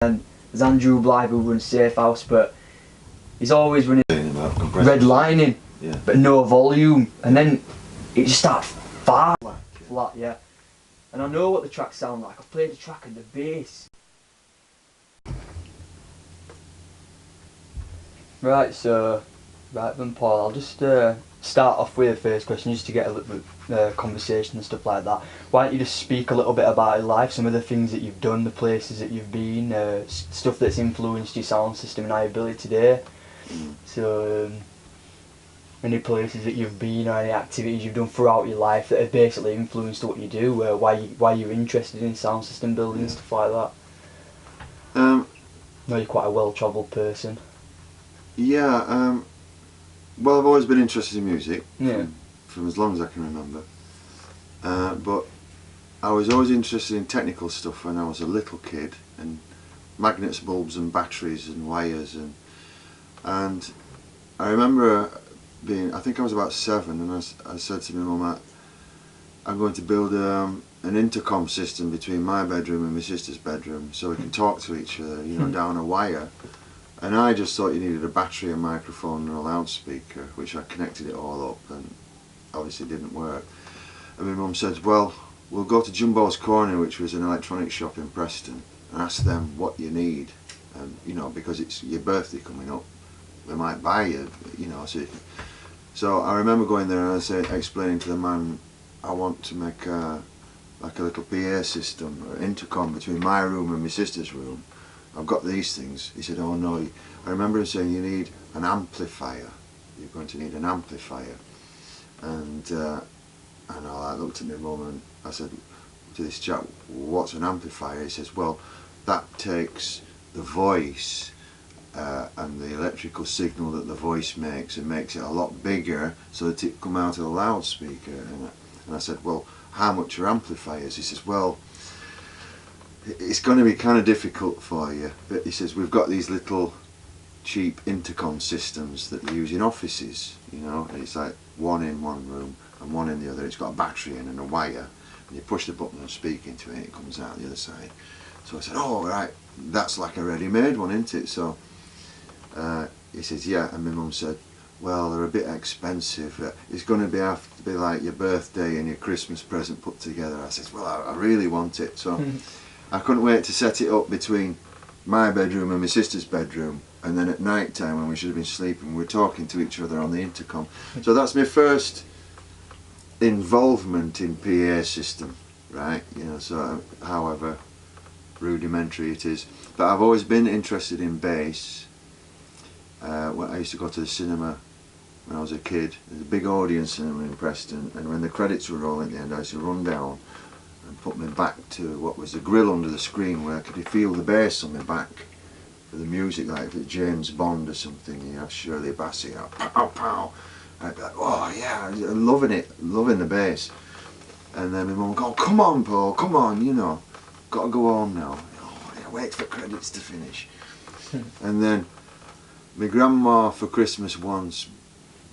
And there's Andrew Blythe who runs Safe House, but he's always running redlining, but no volume, and then it just starts flat, yeah. And I know what the tracks sound like. I've played the track and the bass. Right, so, then Paul, I'll just start off with the first question just to get a little bit conversation and stuff like that. Why don't you just speak a little bit about your life, some of the things that you've done, the places that you've been, stuff that's influenced your sound system and how you build it today. So, any places that you've been or any activities you've done throughout your life that have basically influenced what you do, why you're interested in sound system building and stuff like that. I know you're quite a well-travelled person. Yeah, well, I've always been interested in music from as long as I can remember, but I was always interested in technical stuff when I was a little kid, and magnets, bulbs and batteries and wires, and I remember I think I was about 7, and I said to my mum, I'm going to build an intercom system between my bedroom and my sister's bedroom so we can talk to each other, you know, down a wire. And I just thought you needed a battery, a microphone and a loudspeaker, which I connected it all up, and obviously it didn't work. And my mum said, well, we'll go to Jumbo's Corner, which was an electronics shop in Preston, and ask them what you need, and you know, because it's your birthday coming up, they might buy you, you know. So I remember going there and I said, explaining to the man, I want to make like a little PA system or intercom between my room and my sister's room. I've got these things. He said, oh no. I remember him saying, you need an amplifier. You're going to need an amplifier. And I looked at my mum and I said to this chap, what's an amplifier? He says, well, that takes the voice and the electrical signal that the voice makes and makes it a lot bigger so that it come out of the loudspeaker. And I said, well, how much are amplifiers? He says, well, it's going to be kind of difficult for you, but he says we've got these little cheap intercom systems that you use in offices, you know, and it's like one in one room and one in the other. It's got a battery in and a wire, and you push the button and speak into it, it comes out the other side. So I said, oh right, that's like a ready-made one, isn't it? So he says, yeah. And my mum said, well, they're a bit expensive. It's going to have to be like your birthday and your Christmas present put together. I said, well, I really want it. So I couldn't wait to set it up between my bedroom and my sister's bedroom, and then at night time when we should have been sleeping, we were talking to each other on the intercom. So that's my first involvement in PA system, right? You know, so however rudimentary it is. But I've always been interested in bass. When I used to go to the cinema when I was a kid, there's a big audience cinema in Preston, and when the credits were rolling at the end, I used to run down and put my back to what was the grill under the screen, where I could feel the bass on my back for the music, like if it's James Bond or something, you have Shirley Bassey out, pow pow. I'd be like, oh yeah, I'm loving it, loving the bass. And then my mum would go, come on Paul, come on, you know, got to go home now. Oh, yeah, wait for credits to finish. And then my grandma for Christmas once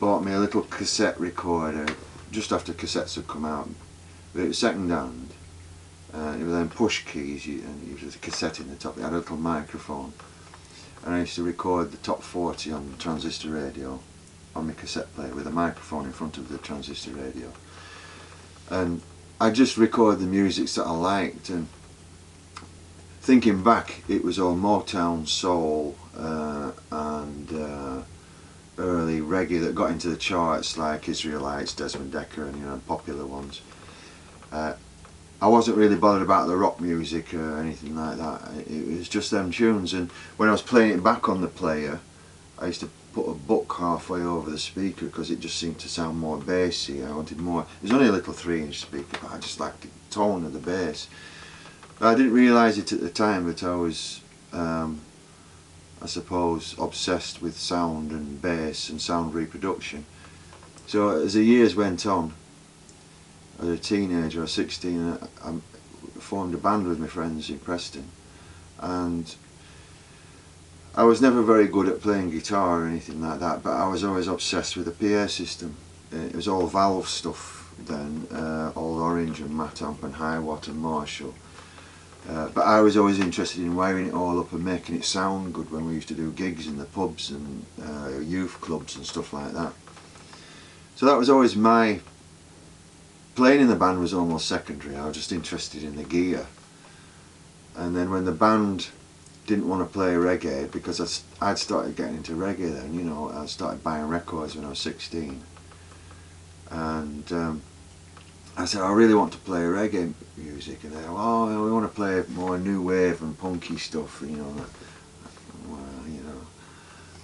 bought me a little cassette recorder just after cassettes had come out, but it was second hand. It was then push keys, and it was a cassette in the top. It had a little microphone, and I used to record the top 40 on the transistor radio on my cassette player with a microphone in front of the transistor radio. And I just recorded the music that I liked, and thinking back, it was all Motown, soul, and early reggae that got into the charts, like Israelites, Desmond Decker, and you know, popular ones. I wasn't really bothered about the rock music or anything like that. It was just them tunes, and when I was playing it back on the player, I used to put a book halfway over the speaker because it just seemed to sound more bassy. I wanted more. It was only a little 3-inch speaker, but I just liked the tone of the bass. I didn't realise it at the time, but I was, I suppose, obsessed with sound and bass and sound reproduction. So as the years went on, as a teenager, I was 16, I formed a band with my friends in Preston, and I was never very good at playing guitar or anything like that, but I was always obsessed with the PA system. It was all valve stuff then, all Orange and Matamp and Hiwatt and Marshall. But I was always interested in wiring it all up and making it sound good when we used to do gigs in the pubs and youth clubs and stuff like that. So that was always my... Playing in the band was almost secondary. I was just interested in the gear. And then when the band didn't want to play reggae, because I'd started getting into reggae then, you know, I started buying records when I was 16. And I said, I really want to play reggae music, and they go, oh, we want to play more new wave and punky stuff, you know. Well, you know,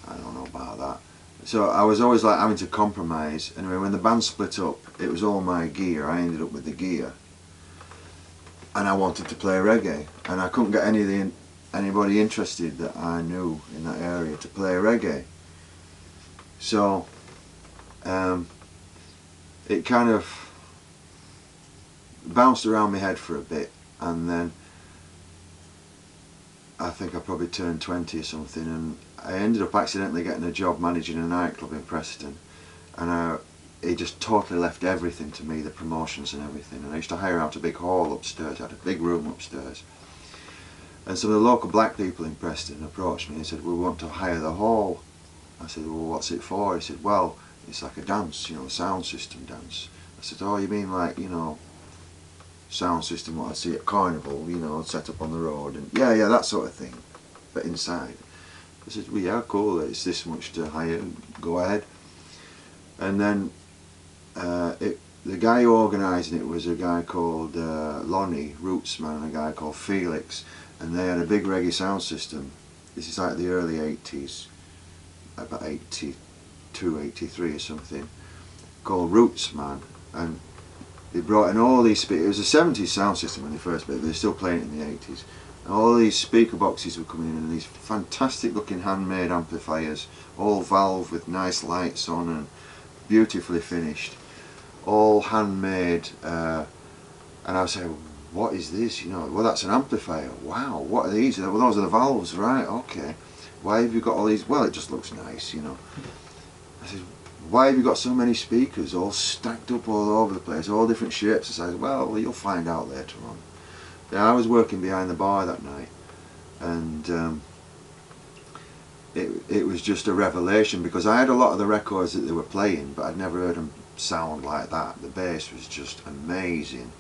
I don't know about that. So I was always like having to compromise. Anyway, when the band split up, it was all my gear. I ended up with the gear, and I wanted to play reggae, and I couldn't get anybody interested that I knew in that area to play reggae. So it kind of bounced around my head for a bit, and then I think I probably turned 20 or something, and I ended up accidentally getting a job managing a nightclub in Preston, and it just totally left everything to me, the promotions and everything. And I used to hire out a big hall upstairs. I had a big room upstairs, and some of the local black people in Preston approached me and said, we want to hire the hall. I said, well, what's it for? He said, well, it's like a dance, you know, a sound system dance. I said, oh, you mean like, you know, sound system what I see at Carnival, you know, set up on the road, and yeah, that sort of thing, but inside. I said, well, yeah, cool, it's this much to hire, go ahead. And then the guy who organising it was a guy called Lonnie Rootsman and a guy called Felix, and they had a big reggae sound system. This is like the early 80s, about 82, 83 or something, called Rootsman, and they brought in all these speakers. It was a 70s sound system when they first played, but they're still playing it in the 80s. And all these speaker boxes were coming in, and these fantastic looking handmade amplifiers, all valve with nice lights on and beautifully finished, all handmade. And I was saying, what is this? You know, well, that's an amplifier. Wow, what are these? Well, those are the valves, right? Okay. Why have you got all these? Well, it just looks nice, you know. I said, why have you got so many speakers all stacked up all over the place, all different shapes? I said, well, you'll find out later on. Yeah, I was working behind the bar that night, and it was just a revelation, because I had a lot of the records that they were playing, but I'd never heard them sound like that. The bass was just amazing.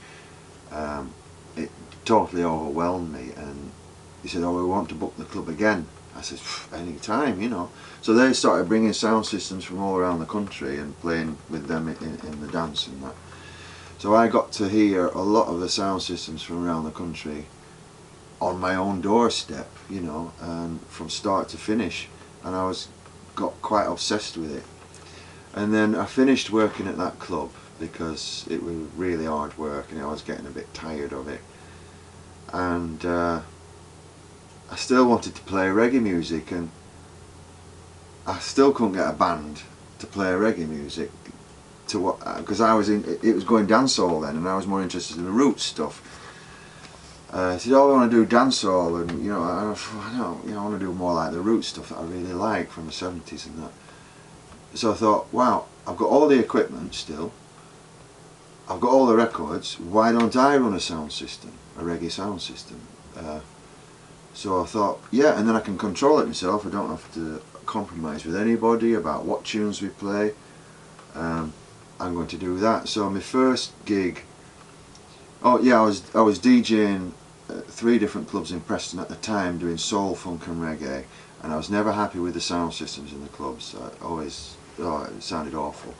It totally overwhelmed me, and he said, oh, we want to book the club again. I said, any time, you know. So they started bringing sound systems from all around the country and playing with them in the dance and that. So I got to hear a lot of the sound systems from around the country on my own doorstep, you know, and from start to finish, and I got quite obsessed with it. And then I finished working at that club because it was really hard work and I was getting a bit tired of it, and I still wanted to play reggae music, and I still couldn't get a band to play reggae music to what, because it was going dancehall then, and I was more interested in the roots stuff. I said, oh, I want to do dancehall, and you know, I want to do more like the roots stuff that I really like from the 70s and that. So I thought, wow, I've got all the equipment still, I've got all the records, why don't I run a sound system, a reggae sound system? So I thought, yeah, and then I can control it myself. I don't have to compromise with anybody about what tunes we play. I'm going to do that. So my first gig, oh yeah, I was DJing 3 different clubs in Preston at the time, doing soul, funk and reggae, and I was never happy with the sound systems in the clubs. It sounded awful,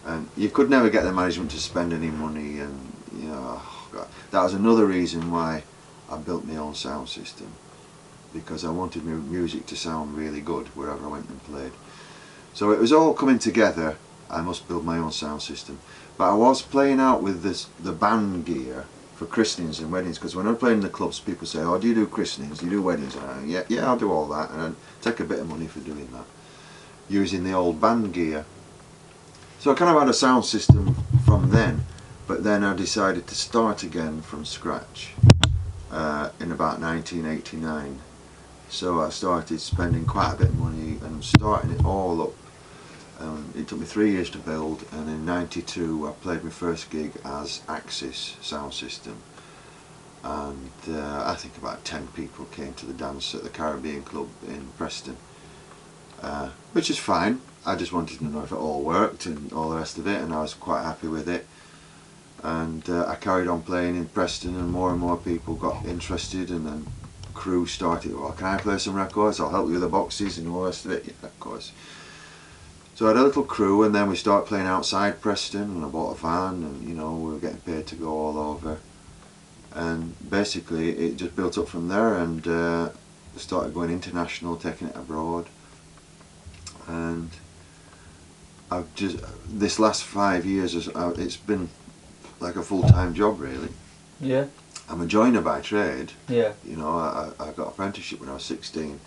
and you could never get the management to spend any money, and you know, that was another reason why I built my own sound system, because I wanted my music to sound really good wherever I went and played. So it was all coming together. I must build my own sound system, but I was playing out with the band gear for christenings and weddings, because when I'm playing in the clubs, people say, oh, do you do christenings, do you do weddings? And yeah, I'll do all that, and I'd take a bit of money for doing that, using the old band gear. So I kind of had a sound system from then, but then I decided to start again from scratch in about 1989. So I started spending quite a bit of money and starting it all up. It took me 3 years to build, and in '92 I played my first gig as Axis sound system, and I think about 10 people came to the dance at the Caribbean Club in Preston, which is fine. I just wanted to know if it all worked and all the rest of it, and I was quite happy with it. And I carried on playing in Preston, and more people got interested, and then crew started, well, can I play some records? I'll help you with the boxes and all the rest of it. Yeah, of course. So I had a little crew, and then we started playing outside Preston, and I bought a van, and you know, we were getting paid to go all over. And basically it just built up from there, and started going international, taking it abroad. And I've just, this last 5 years, it's been like a full-time job really. Yeah. I'm a joiner by trade. Yeah. You know, I got apprenticeship when I was 16,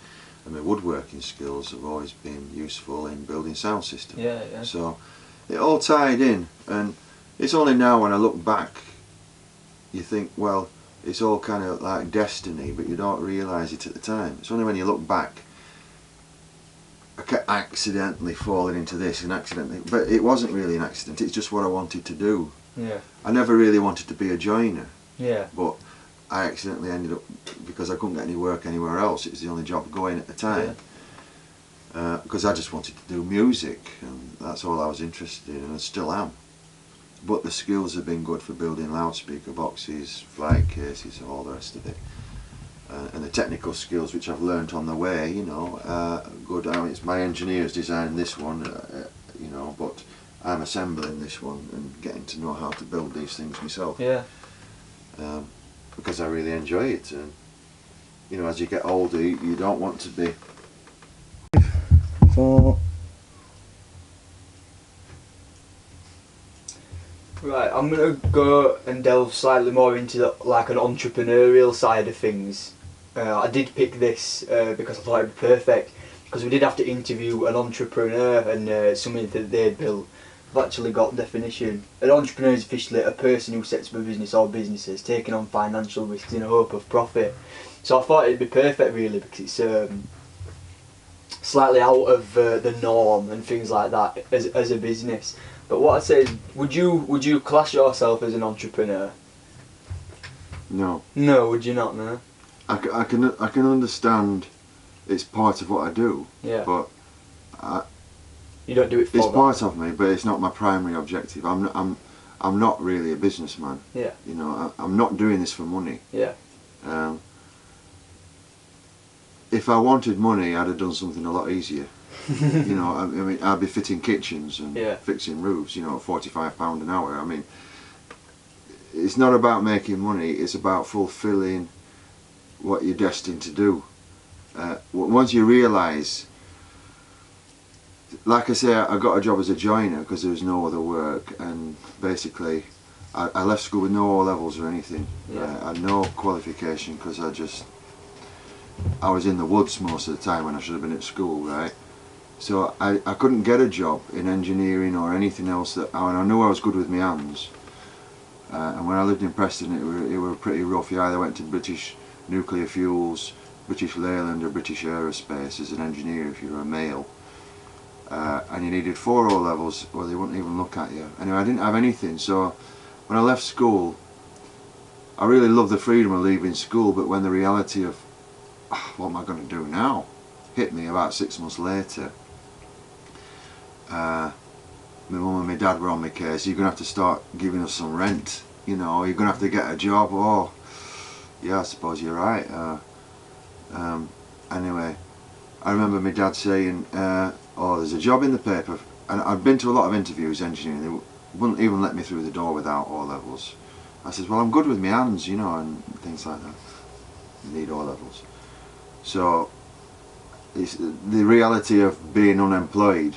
and my woodworking skills have always been useful in building sound systems. Yeah, yeah. So it all tied in, and it's only now when I look back you think, well, it's all kind of like destiny, but you don't realise it at the time. It's only when you look back, I kept accidentally falling into this and accidentally, but it wasn't really an accident, it's just what I wanted to do. Yeah. I never really wanted to be a joiner. Yeah. But I accidentally ended up, because I couldn't get any work anywhere else, it was the only job going at the time. Because I just wanted to do music, and that's all I was interested in, and I still am. But the skills have been good for building loudspeaker boxes, flight cases, and all the rest of it. And the technical skills which I've learnt on the way, you know, good. I mean, it's my engineers designed this one, you know, but I'm assembling this one and getting to know how to build these things myself. Yeah. Because I really enjoy it, and you know, as you get older, you don't want to be. Right, I'm gonna go and delve slightly more into like an entrepreneurial side of things. I did pick this because I thought it'd be perfect, because we did have to interview an entrepreneur and something that they'd built. I've actually got definition. An entrepreneur is officially a person who sets up a business or businesses, taking on financial risks in a hope of profit. So I thought it'd be perfect really, because it's slightly out of the norm and things like that as a business. But what I'd say is, would you class yourself as an entrepreneur? No. No, would you not? No. I can understand it's part of what I do. Yeah. But you don't do it for it's that. part of me, but it's not my primary objective. I'm not really a businessman. Yeah. You know, I'm not doing this for money. Yeah. If I wanted money, I'd have done something a lot easier. You know, I mean, I'd be fitting kitchens and fixing roofs, you know, at £45 an hour. I mean, it's not about making money, it's about fulfilling what you're destined to do. Once you realise, like I say, I got a job as a joiner because there was no other work, and basically I left school with no O-levels or anything. I had no qualification because I was in the woods most of the time when I should have been at school, right? So I couldn't get a job in engineering or anything else I knew I was good with my hands. And when I lived in Preston, it were pretty rough. You either went to British Nuclear Fuels, British Leyland or British Aerospace as an engineer if you were a male. And you needed 4 O-levels or they wouldn't even look at you. Anyway, I didn't have anything, so when I left school, I really loved the freedom of leaving school, but when the reality of what am I going to do now hit me about 6 months later, my mum and my dad were on my case. You're going to have to start giving us some rent, you know, you're going to have to get a job. Oh, yeah, I suppose you're right. Anyway, I remember my dad saying, oh, there's a job in the paper, and I'd been to a lot of interviews engineering, they wouldn't even let me through the door without O-levels. I said, well, I'm good with my hands, you know, and things like that. You need O-levels. So it's the reality of being unemployed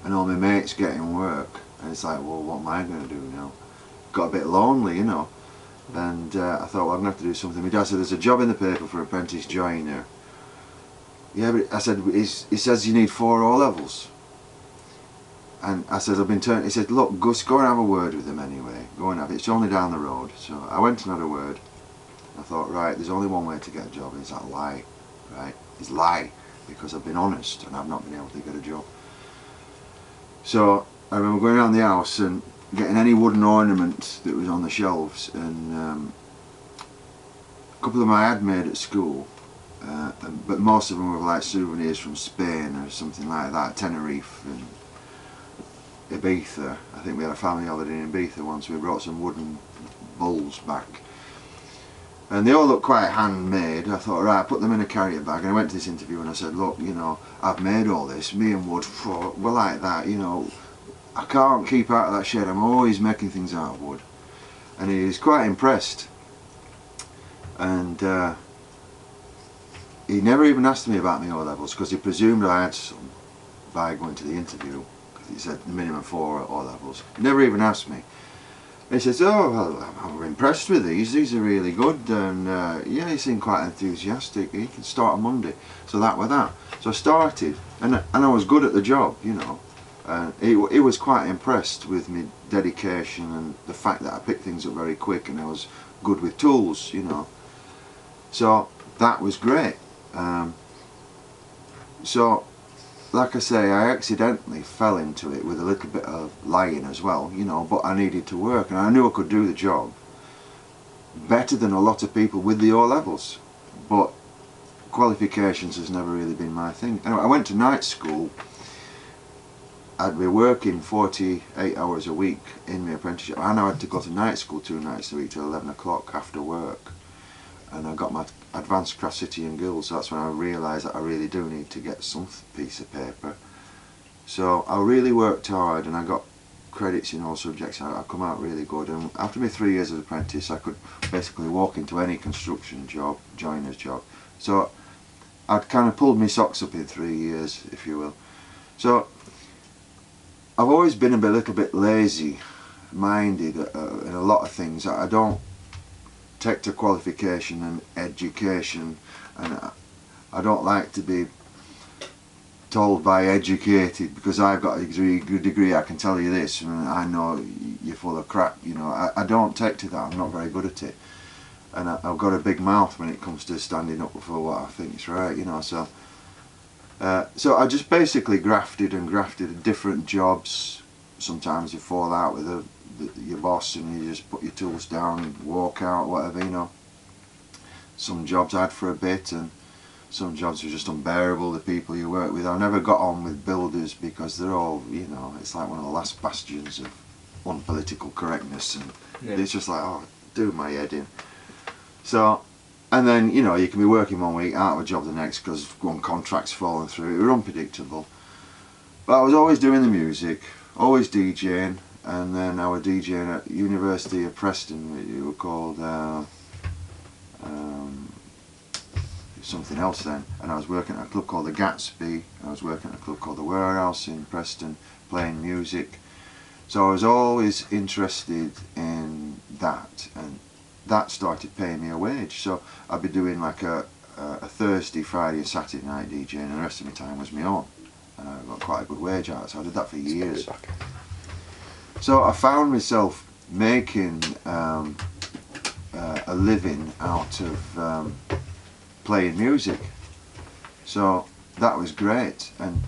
and all my mates getting work, and it's like, well, what am I going to do now? Got a bit lonely, you know, and I thought, well, I'm going to have to do something. My dad said, there's a job in the paper for apprentice joiner. Yeah, but I said, he says you need 4 O-levels. And I said, I've been turned. He said, look, go and have a word with them anyway. Go and have it. It's only down the road. So I went and had a word. I thought, right, there's only one way to get a job, and it's that lie, right? It's lie, because I've been honest and I've not been able to get a job. So I remember going around the house and getting any wooden ornament that was on the shelves, and couple of them I had made at school, but most of them were like souvenirs from Spain or something like that, Tenerife and Ibiza. I think we had a family holiday in Ibiza once. We brought some wooden bowls back, and they all looked quite handmade. I thought, right, I put them in a carrier bag, and I went to this interview and I said, look, you know, I've made all this. Me and wood, we're like that, you know. I can't keep out of that shed. I'm always making things out of wood. And he was quite impressed. And he never even asked me about my O-levels, because he presumed I had some by going to the interview, because he said the minimum 4 O-levels. He never even asked me. He says, oh, well, I'm impressed with these are really good, and yeah, he seemed quite enthusiastic. He can start on Monday. So that was that. So I started, and I was good at the job, you know. He was quite impressed with my dedication and the fact that I picked things up very quick, and I was good with tools, you know. So that was great. So, like I say, I accidentally fell into it with a little bit of lying as well, you know, but I needed to work, and I knew I could do the job better than a lot of people with the O-levels, but qualifications has never really been my thing. Anyway, I went to night school. I'd be working 48 hours a week in my apprenticeship, and I had to go to night school 2 nights a week till 11 o'clock after work. And I got my advanced craft city and guilds, so that's when I realised that I really do need to get some piece of paper. So I really worked hard, and I got credits in all subjects. I come out really good, and after my 3 years as apprentice I could basically walk into any construction job, joiner's job. So I'd kind of pulled my socks up in 3 years, if you will. So I've always been a little bit lazy minded in a lot of things. I don't take to qualification and education, and I don't like to be told by educated, because I've got a good degree, I can tell you this, and I know you're full of crap, you know. I don't take to that. I'm not very good at it, and I've got a big mouth when it comes to standing up for what I think is right, you know. So so I just basically grafted at different jobs. Sometimes you fall out with your boss and you just put your tools down and walk out, whatever, you know. Some jobs I had for a bit, and some jobs were just unbearable, the people you work with. I never got on with builders because they're all, you know, it's like one of the last bastions of unpolitical correctness, and it's just like, oh, do my head in. So, and then, you know, you can be working one week, out of a job the next because one contract's fallen through. It was unpredictable. But I was always doing the music, always DJing, and then I was DJing at University of Preston. It was called something else then, and I was working at a club called the Gatsby. I was working at a club called the Warehouse in Preston, playing music. So I was always interested in that, and that started paying me a wage. So I'd be doing like a Thursday, Friday and Saturday night DJing, and the rest of my time was my own, and I got quite a good wage out of it. So I did that for years. So I found myself making a living out of playing music. So that was great, and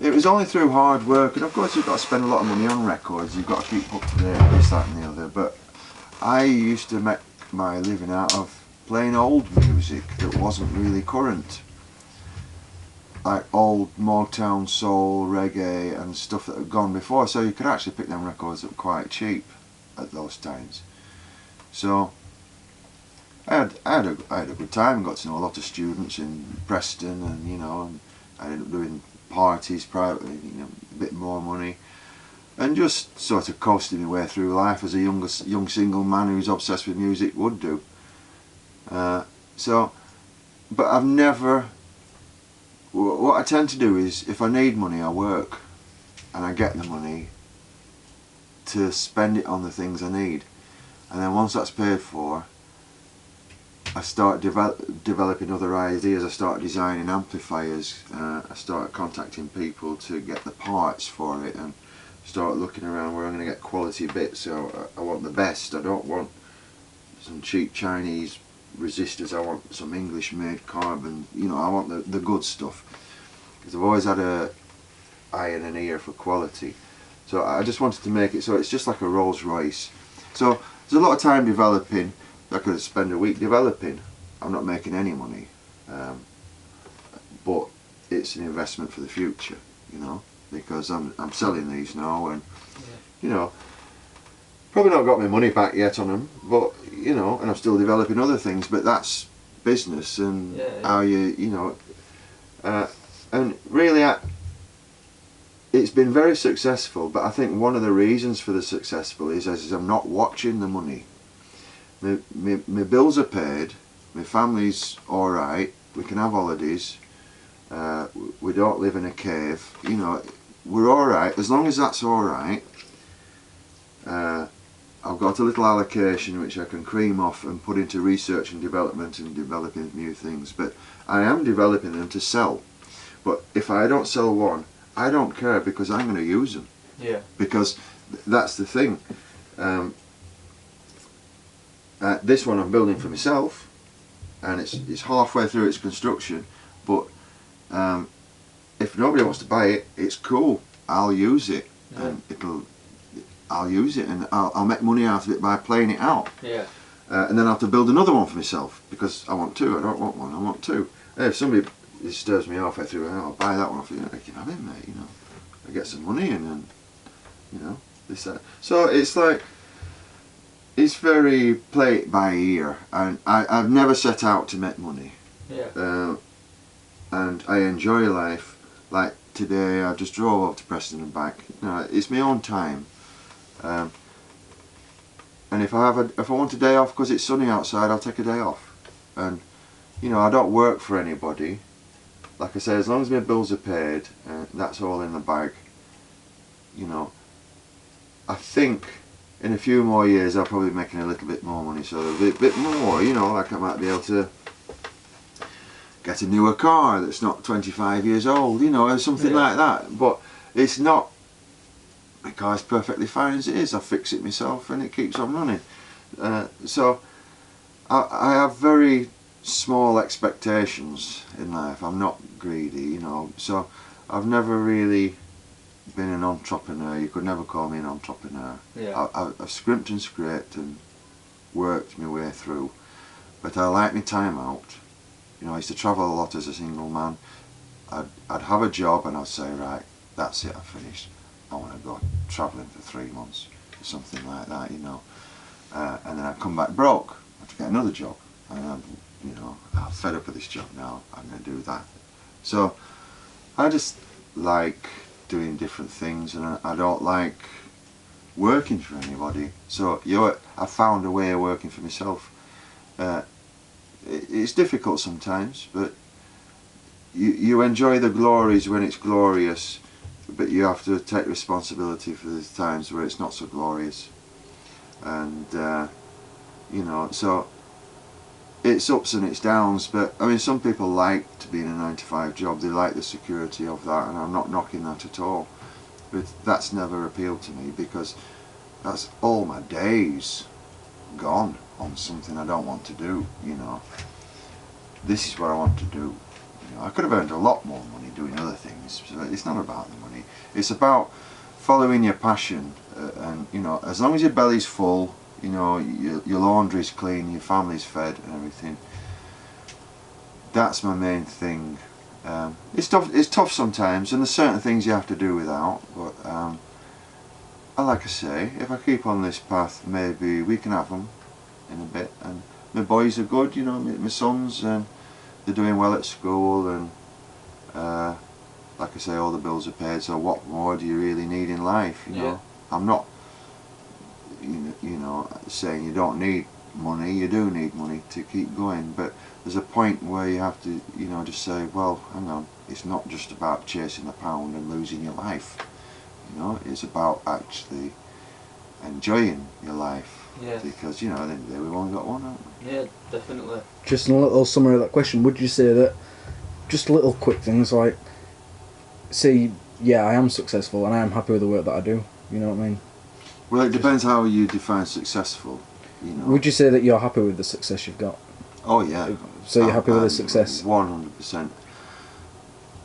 it was only through hard work, and of course you've got to spend a lot of money on records, you've got to keep up to date, this, that and the other, but I used to make my living out of playing old music that wasn't really current, like old Motown, soul, reggae and stuff that had gone before, so you could actually pick them records up quite cheap at those times. So I had a good time, and got to know a lot of students in Preston, and you know, and I ended up doing parties privately, you know, a bit more money, and just sort of coasting my way through life as a young single man who's obsessed with music would do. So, but I've never, what I tend to do is, if I need money I work, and I get the money to spend it on the things I need, and then once that's paid for, I start developing other ideas. I start designing amplifiers, I start contacting people to get the parts for it, and start looking around where I'm going to get quality bits. So I want the best. I don't want some cheap Chinese resistors, I want some English made carbon, you know, I want the good stuff, because I've always had a eye and an ear for quality. So I just wanted to make it so it's just like a Rolls Royce. So there's a lot of time developing. I could spend a week developing, I'm not making any money, but it's an investment for the future, you know, because I'm selling these now, and you know, probably not got my money back yet on them, but you know, and I'm still developing other things. But that's business, and how you know, and really, it's been very successful. But I think one of the reasons for the successful is I'm not watching the money. My bills are paid, my family's all right. We can have holidays. We don't live in a cave. You know, we're all right as long as that's all right. I've got a little allocation which I can cream off and put into research and development and developing new things, but I am developing them to sell. But if I don't sell one, I don't care, because I'm going to use them. Yeah. Because that's the thing. This one I'm building for myself, and it's halfway through its construction, but if nobody wants to buy it, it's cool. I'll use it, and I'll use it, and I'll make money out of it by playing it out. Yeah. And then I have to build another one for myself, because I want two. I don't want one, I want two. And if somebody disturbs me halfway through, I'll buy that one off you. You can have it, mate, you know. I get some money, and then, you know, this, that. So it's like, it's very play it by ear, and I've never set out to make money. Yeah. And I enjoy life. Like today, I just drove up to Preston and back. You know, it's my own time. And if I want a day off because it's sunny outside, I'll take a day off. And you know, I don't work for anybody. Like I say, as long as my bills are paid, that's all in the bag. You know, I think in a few more years I'll probably be making a little bit more money, so a bit more. You know, like I might be able to get a newer car that's not 25 years old. You know, or something like that. But it's not. My car's perfectly fine as it is. I fix it myself and it keeps on running. So I have very small expectations in life. I'm not greedy, you know. So I've never really been an entrepreneur. You could never call me an entrepreneur. Yeah. I've scrimped and scraped and worked my way through. But I like my time out. You know, I used to travel a lot as a single man. I'd have a job and I'd say, right, that's it, I've finished. I want to go travelling for 3 months or something like that, you know. And then I'd come back broke. I'd get another job. And you know, I'm fed up with this job now. I'm going to do that. So I just like doing different things, and I don't like working for anybody. So I found a way of working for myself. It's difficult sometimes, but you enjoy the glories when it's glorious. But you have to take responsibility for the times where it's not so glorious, and you know, so it's ups and it's downs. But I mean, some people like to be in a 9-to-5 job. They like the security of that, and I'm not knocking that at all. But that's never appealed to me, because that's all my days gone on something I don't want to do. You know, this is what I want to do. I could have earned a lot more money doing other things. So it's not about the money. It's about following your passion, and you know, as long as your belly's full, you know, your laundry's clean, your family's fed, and everything. That's my main thing. It's tough. It's tough sometimes, and there's certain things you have to do without. But like I say, if I keep on this path, maybe we can have them in a bit. And my boys are good, you know, my sons, and they're doing well at school, and like I say, all the bills are paid, so what more do you really need in life, you know? I'm not, you know, saying you don't need money. You do need money to keep going, but there's a point where you have to, you know, just say, well, hang on, it's not just about chasing the pound and losing your life, you know, it's about actually enjoying your life. Yeah. Because, you know, at the end of the day, we've only got one, haven't we? Yeah, definitely. Just a little summary of that question, would you say that, just little quick things like, say, yeah, I am successful and I am happy with the work that I do, you know what I mean? Well, it depends how you define successful, you know. Would you say that you're happy with the success you've got? Oh yeah. So you're happy with the success? 100%.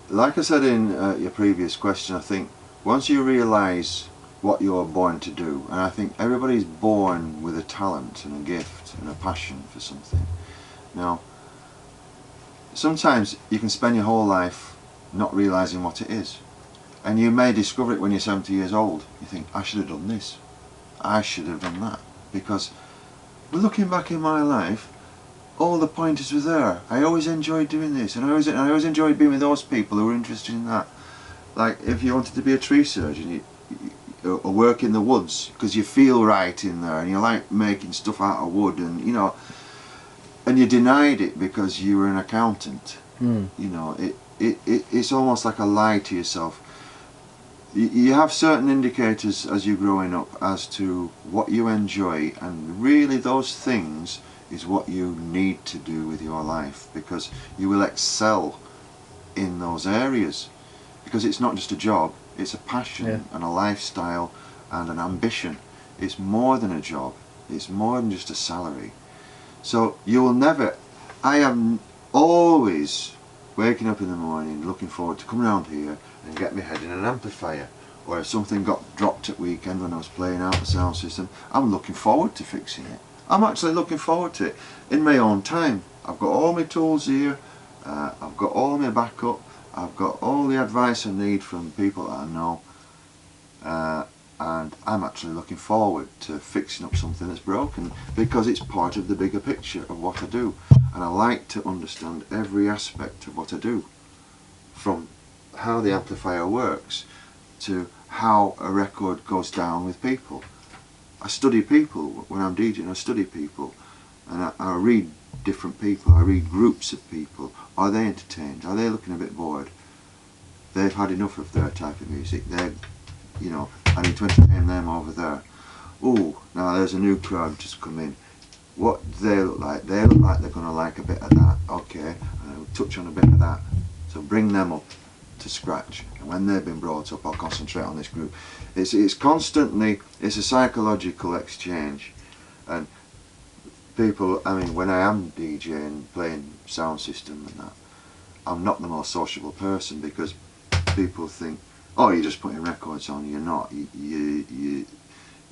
Like I said in your previous question, I think once you realise what you're born to do, and I think everybody's born with a talent and a gift and a passion for something. Now, sometimes you can spend your whole life not realising what it is. And you may discover it when you're 70 years old. You think, I should have done this. I should have done that. Because looking back in my life, all the pointers were there. I always enjoyed doing this, and I always enjoyed being with those people who were interested in that. Like if you wanted to be a tree surgeon, or work in the woods, because you feel right in there, and you like making stuff out of wood, and you know, and you denied it because you were an accountant. You know, it's almost like a lie to yourself. You have certain indicators as you're growing up as to what you enjoy, and really those things is what you need to do with your life, because you will excel in those areas, because it's not just a job, it's a passion and a lifestyle and an ambition. It's more than a job, it's more than just a salary. So you will never, I am always waking up in the morning looking forward to coming around here and get my head in an amplifier, or if something got dropped at weekend when I was playing out the sound system, I'm looking forward to fixing it. I'm actually looking forward to it in my own time. I've got all my tools here, I've got all my backup, I've got all the advice I need from people that I know, and I'm actually looking forward to fixing up something that's broken, because it's part of the bigger picture of what I do, and I like to understand every aspect of what I do, from how the amplifier works to how a record goes down with people. I study people when I'm DJing. I study people, and I read different people. I read groups of people. Are they entertained? Are they looking a bit bored? They've had enough of their type of music. They're, you know, I need to entertain them over there. Oh, now there's a new crowd just come in. What do they look like? They look like they're going to like a bit of that. Okay, I'll touch on a bit of that. So bring them up to scratch, and when they've been brought up, I'll concentrate on this group. It's constantly, it's a psychological exchange, and people, I mean, when I am DJing, playing sound system and that, I'm not the most sociable person, because people think, oh, you're just putting records on. You're not.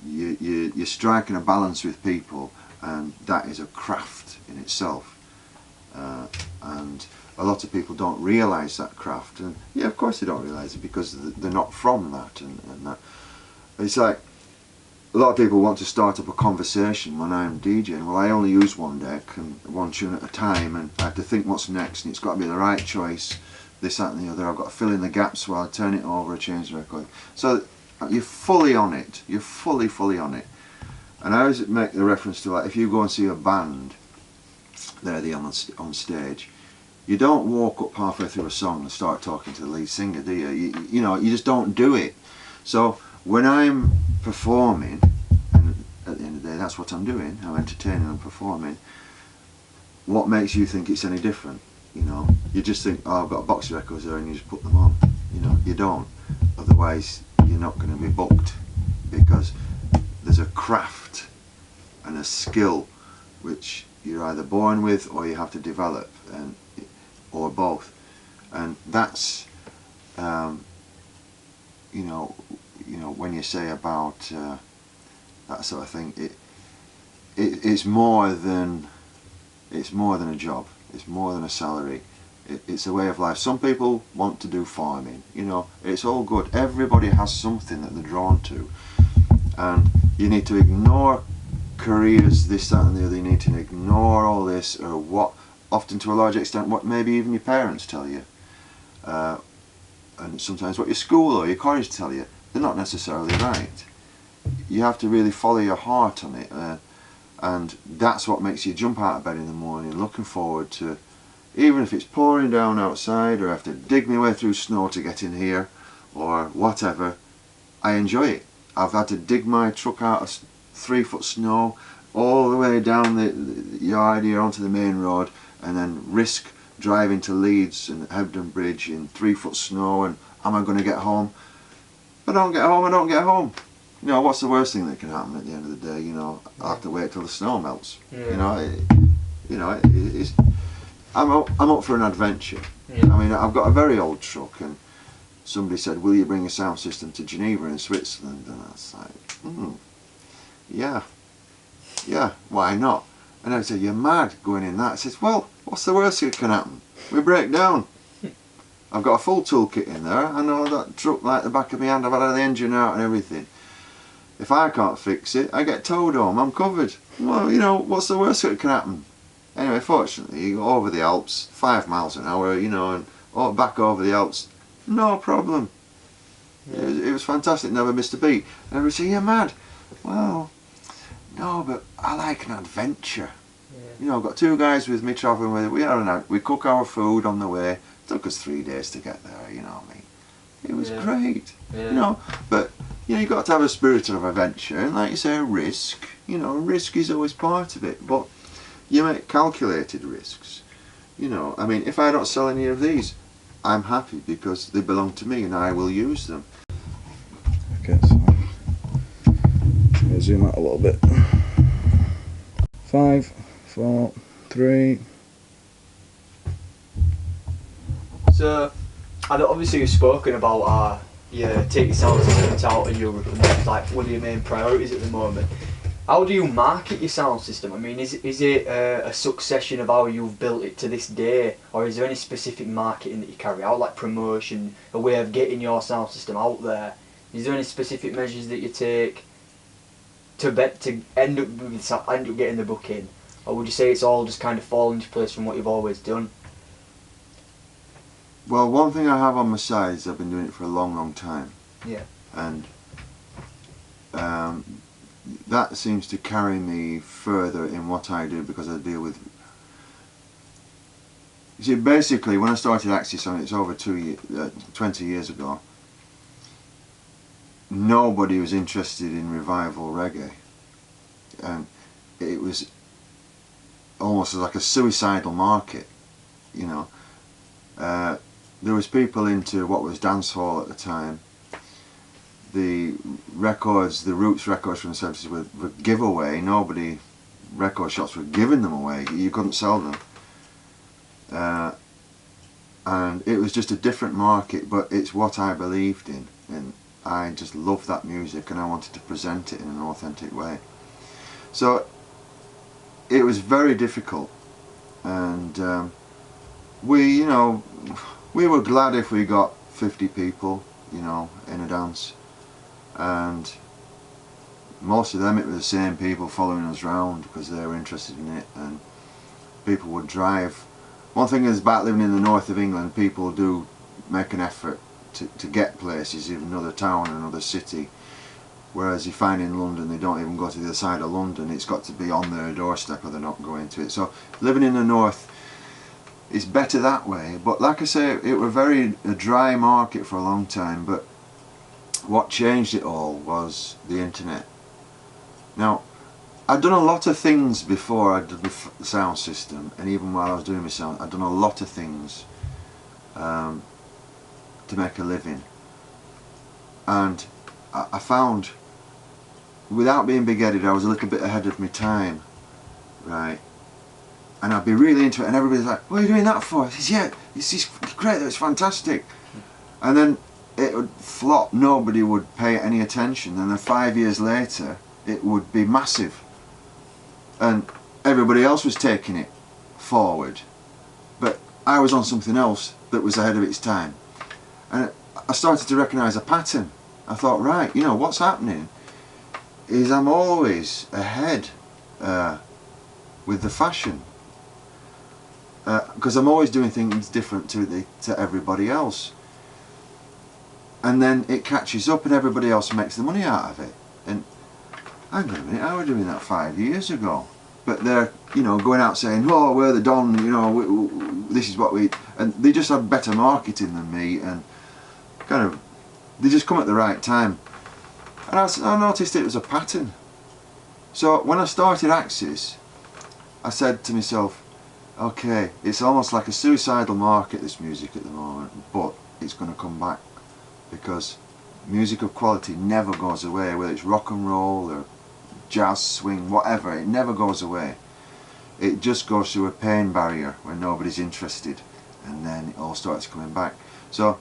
You're striking a balance with people, and that is a craft in itself. And a lot of people don't realise that craft, and yeah, of course they don't realise it, because they're not from that, and that. It's like, a lot of people want to start up a conversation when I'm DJing. Well, I only use one deck and one tune at a time, and I have to think what's next, and it's got to be the right choice, this, that and the other. I've got to fill in the gaps while I turn it over or change the record. So you're fully on it, you're fully on it. And I always make the reference to, like, if you go and see a band, they're on stage, you don't walk up halfway through a song and start talking to the lead singer, do you? You know, you just don't do it. So when I'm performing, and at the end of the day that's what I'm doing, I'm entertaining and performing, what makes you think it's any different? You know, you just think, oh, I've got a box of records there, and you just put them on. You know, you don't. Otherwise you're not going to be booked, because there's a craft and a skill which you're either born with or you have to develop, and or both. And that's you know, when you say about that sort of thing, it's more than a job. It's more than a salary. It's a way of life. Some people want to do farming. You know, it's all good. Everybody has something that they're drawn to, and you need to ignore careers, this, that, and the other. You need to ignore all this, or what, often to a large extent, what maybe even your parents tell you, and sometimes what your school or your college tell you. They're not necessarily right. You have to really follow your heart on it, and that's what makes you jump out of bed in the morning looking forward to, even if it's pouring down outside, or I have to dig my way through snow to get in here, or whatever. I enjoy it. I've had to dig my truck out of 3-foot snow all the way down the yard here onto the main road, and then risk driving to Leeds and Hebden Bridge in 3-foot snow, and am I going to get home? If I don't get home, I don't get home. You know, what's the worst thing that can happen at the end of the day? You know, I have to wait till the snow melts. Yeah. I'm up for an adventure. Yeah. I mean, I've got a very old truck, and somebody said, will you bring a sound system to Geneva in Switzerland? And I was like, yeah, why not? And I said, you're mad going in that. I said, well, what's the worst that can happen? we break down. I've got a full toolkit in there. I know that truck like the back of my hand. I've had the engine out and everything. If I can't fix it, I get towed home. I'm covered. Well, you know, what's the worst that can happen? Anyway, fortunately, you go over the Alps, 5 miles an hour, you know, and back over the Alps, no problem. Yeah. It was fantastic. Never missed a beat. And everybody say, "You're mad." Well, no, but I like an adventure. Yeah. You know, I've got 2 guys with me travelling with it. We cook our food on the way. It took us 3 days to get there, you know what I mean. It was great, you know, but you know, you've got to have a spirit of adventure, and like you say, a risk, you know, risk is always part of it, but you make calculated risks, you know. I mean, if I don't sell any of these, I'm happy because they belong to me and I will use them. Okay, so I'm going to zoom out a little bit. 5, 4, 3. So, and obviously you've spoken about take your sound systems out in Europe, and that's like one of your main priorities at the moment. How do you market your sound system? I mean, is it a succession of how you've built it to this day, or is there any specific marketing that you carry out, like promotion, a way of getting your sound system out there? Is there any specific measures that you take to end up getting the book in, or would you say it's all just kind of fallen into place from what you've always done? Well, one thing I have on my side is I've been doing it for a long, long time. Yeah. And that seems to carry me further in what I do, because I deal with... You see, basically, when I started Axis, it's over 20 years ago, nobody was interested in revival reggae. And it was almost like a suicidal market, you know. There was people into what was dancehall at the time. The records, the Roots records from the 70s were giveaway. Record shops were giving them away. You couldn't sell them. And it was just a different market, but it's what I believed in. And I just loved that music, and I wanted to present it in an authentic way. So it was very difficult. And we were glad if we got 50 people, you know, in a dance, and most of them it was the same people following us round because they were interested in it, and people would drive. One thing is about living in the north of England, people do make an effort to get places, even another town, another city, whereas you find in London they don't even go to the other side of London. It's got to be on their doorstep or they're not going to it. So living in the north, it's better that way. But like I say, it was a dry market for a long time, but what changed it all was the internet. Now, I'd done a lot of things before I did the sound system, and even while I was doing my sound, I'd done a lot of things to make a living. And I found, without being big-headed, I was a little bit ahead of my time, right? And I'd be really into it, and everybody's like, "What are you doing that for?" I says, "Yeah, it's great, it's fantastic." And then it would flop, nobody would pay any attention, and then 5 years later it would be massive. And everybody else was taking it forward, but I was on something else that was ahead of its time. And I started to recognise a pattern. I thought, right, you know, what's happening is I'm always ahead with the fashion. Because I'm always doing things different to everybody else, and then it catches up and everybody else makes the money out of it. And hang on a minute, I was doing that 5 years ago, but they're, you know, going out saying, "Oh, we're the Don, you know, this is what we," and they just have better marketing than me, and kind of they just come at the right time. And I noticed it was a pattern. So when I started Axis, I said to myself, okay, it's almost like a suicidal market, this music at the moment, but it's going to come back, because music of quality never goes away, whether it's rock and roll or jazz, swing, whatever, it never goes away. It just goes through a pain barrier when nobody's interested, and then it all starts coming back. So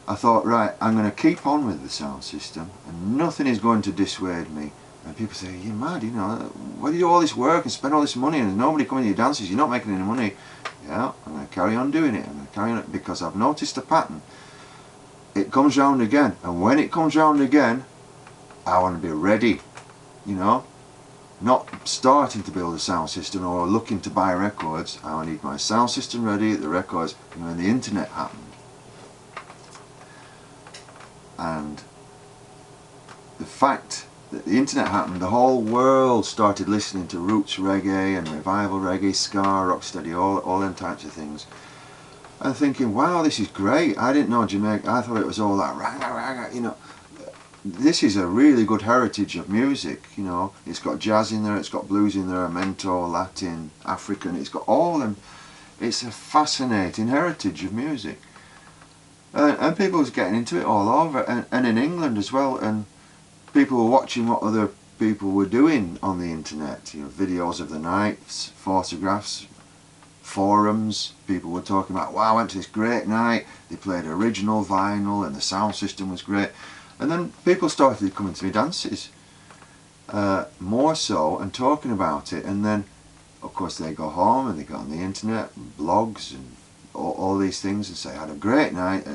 I thought, right, I'm going to keep on with the sound system, and nothing is going to dissuade me. And people say, "You're mad, you know, why do you do all this work and spend all this money and there's nobody coming to your dances, you're not making any money?" Yeah, I'm going to carry on doing it. I'm going to carry on, because I've noticed a pattern. It comes round again, and when it comes round again, I want to be ready, you know, not starting to build a sound system or looking to buy records. I need my sound system ready, the records. And when the internet happened, and the fact that the internet happened, the whole world started listening to roots reggae and revival reggae, ska, rocksteady, all them types of things. And thinking, wow, this is great. I didn't know Jamaica. I thought it was all that ragga ragga, you know. This is a really good heritage of music, you know. It's got jazz in there, it's got blues in there, mento, Latin, African. It's got all them. It's a fascinating heritage of music. And people was getting into it all over, and in England as well. And people were watching what other people were doing on the internet, you know, videos of the nights, photographs, forums. People were talking about, wow, I went to this great night, they played original vinyl and the sound system was great. And then people started coming to me dances, more so, and talking about it. And then of course they go home and they go on the internet and blogs and all these things and say, I had a great night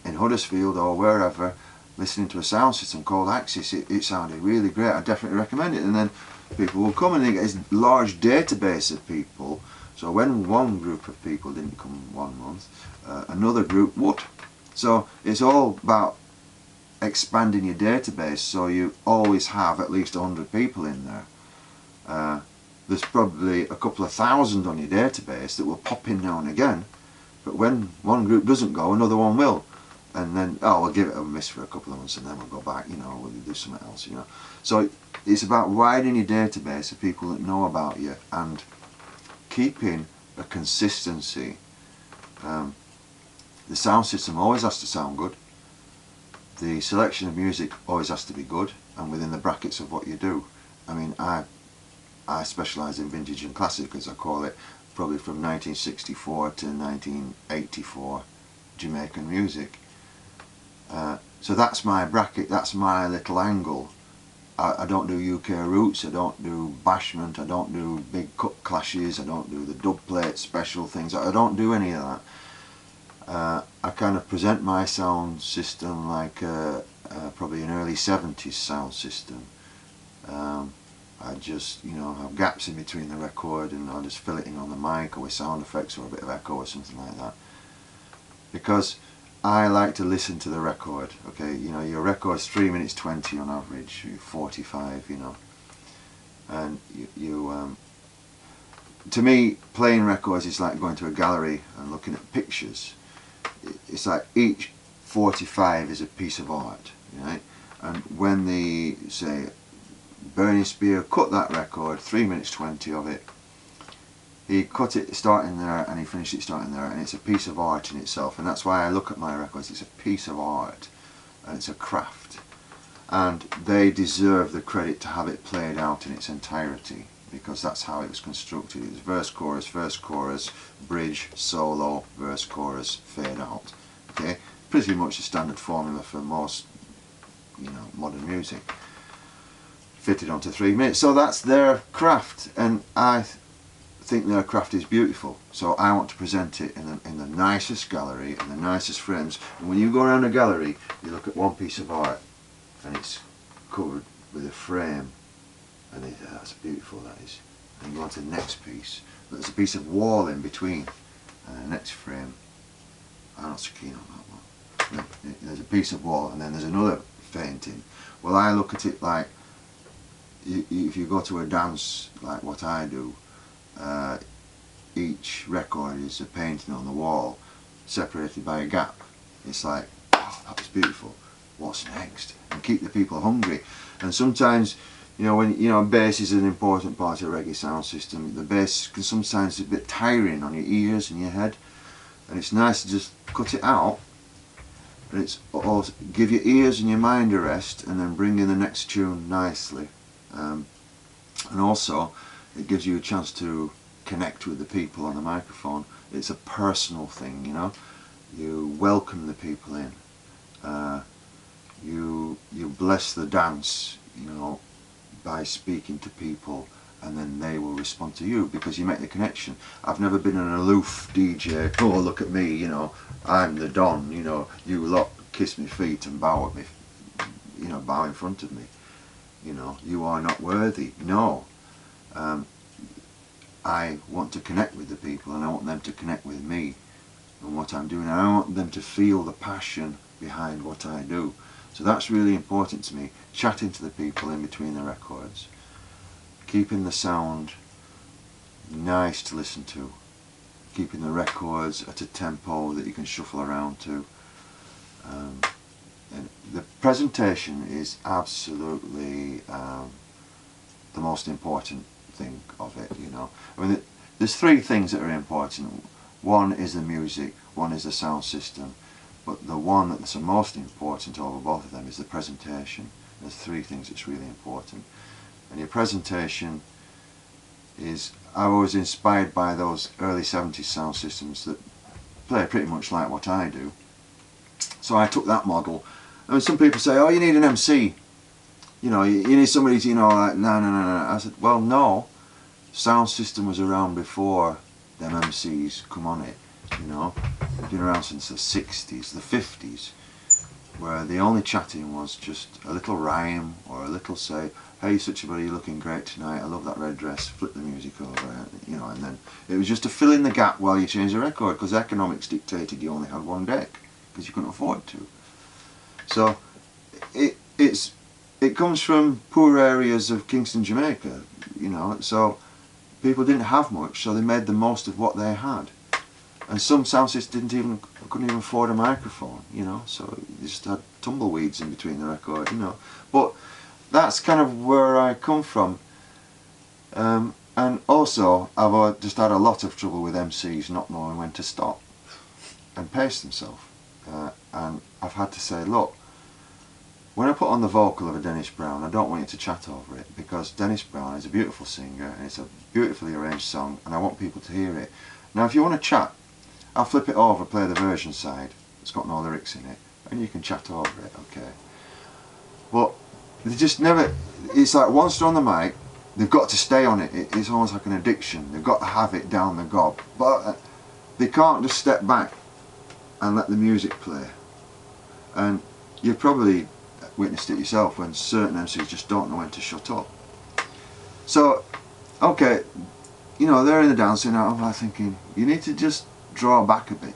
in Huddersfield or wherever, listening to a sound system called Axis. It sounded really great, I definitely recommend it. And then people will come and they get this large database of people. So when one group of people didn't come 1 month, another group would. So it's all about expanding your database, so you always have at least 100 people in there. There's probably a couple of thousand on your database that will pop in now and again, but when one group doesn't go, another one will. And then, oh, we'll give it a miss for a couple of months and then we'll go back, you know, we'll do something else, you know. So it's about widening your database of people that know about you and keeping a consistency. The sound system always has to sound good. The selection of music always has to be good and within the brackets of what you do. I mean, I specialise in vintage and classic, as I call it, probably from 1964 to 1984 Jamaican music. So that's my bracket, that's my little angle. I don't do UK roots, I don't do bashment, I don't do big cut clashes, I don't do the dub plate special things, I don't do any of that. I kind of present my sound system like probably an early 70s sound system. I just, you know, have gaps in between the record and I'll just fill it in on the mic or with sound effects or a bit of echo or something like that. Because I like to listen to the record. Okay, you know, your record's 3 minutes 20 on average, 45, you know. And to me, playing records is like going to a gallery and looking at pictures. It's like each 45 is a piece of art, right? And when the, say, Bernie Spear cut that record, 3 minutes 20 of it, he cut it starting there and he finished it starting there, and it's a piece of art in itself. And that's why I look at my records, it's a piece of art and it's a craft, and they deserve the credit to have it played out in its entirety, because that's how it was constructed. It was verse chorus, bridge, solo, verse chorus, fade out. Okay, pretty much the standard formula for most, you know, modern music, fitted onto 3 minutes. So that's their craft, and I think their craft is beautiful. So I want to present it in the nicest gallery and the nicest frames. And when you go around a gallery, you look at one piece of art and it's covered with a frame, and that's beautiful, that is. And you go on to the next piece, but there's a piece of wall in between, and the next frame, I'm not so keen on that one. There's a piece of wall and then there's another painting. Well, I look at it like, if you go to a dance like what I do, each record is a painting on the wall separated by a gap. It's like, oh, that was beautiful, what's next? And keep the people hungry. And sometimes, you know, when, you know, bass is an important part of the reggae sound system, the bass can sometimes be a bit tiring on your ears and your head, and it's nice to just cut it out, and it's also give your ears and your mind a rest and then bring in the next tune nicely. And also it gives you a chance to connect with the people on the microphone. It's a personal thing, you know. You welcome the people in. You bless the dance, you know, by speaking to people and then they will respond to you because you make the connection. I've never been an aloof DJ, oh look at me, you know, I'm the Don, you know, you lot kiss me feet and bow at me, you know, bow in front of me, you know, you are not worthy. No. I want to connect with the people, and I want them to connect with me and what I'm doing, and I want them to feel the passion behind what I do. So that's really important to me, chatting to the people in between the records, keeping the sound nice to listen to, keeping the records at a tempo that you can shuffle around to. And the presentation is absolutely the most important thing of it, you know. I mean, there's three things that are important. One is the music, one is the sound system, but the one that's the most important over both of them is the presentation. There's three things that's really important. And your presentation is, I was inspired by those early 70s sound systems that play pretty much like what I do. So I took that model. I mean, some people say, oh, you need an MC. You know, you need somebody to, you know, like, no. I said, well, no. Sound system was around before them MCs come on it, you know. They've been around since the 60s, the 50s, where the only chatting was just a little rhyme or a little say, hey, such a buddy, you're looking great tonight, I love that red dress, flip the music over, you know, and then it was just to fill in the gap while you change the record, because economics dictated you only had one deck, because you couldn't afford to. So it comes from poor areas of Kingston, Jamaica, you know, so people didn't have much, so they made the most of what they had. And some sound systems couldn't even afford a microphone, you know, so they just had tumbleweeds in between the record, you know. But that's kind of where I come from. And also, I've just had a lot of trouble with MCs not knowing when to stop and pace themselves. And I've had to say, look, when I put on the vocal of a Dennis Brown, I don't want you to chat over it, because Dennis Brown is a beautiful singer and it's a beautifully arranged song, and I want people to hear it. Now if you want to chat, I'll flip it over, play the version side, it's got no lyrics in it, and you can chat over it, okay. But they just never, it's like once they're on the mic, they've got to stay on it. It's almost like an addiction, they've got to have it down the gob. But they can't just step back and let the music play. And you've probably witnessed it yourself when certain MCs just don't know when to shut up. So, okay, you know, they're in the dancing out, I'm thinking, you need to just draw back a bit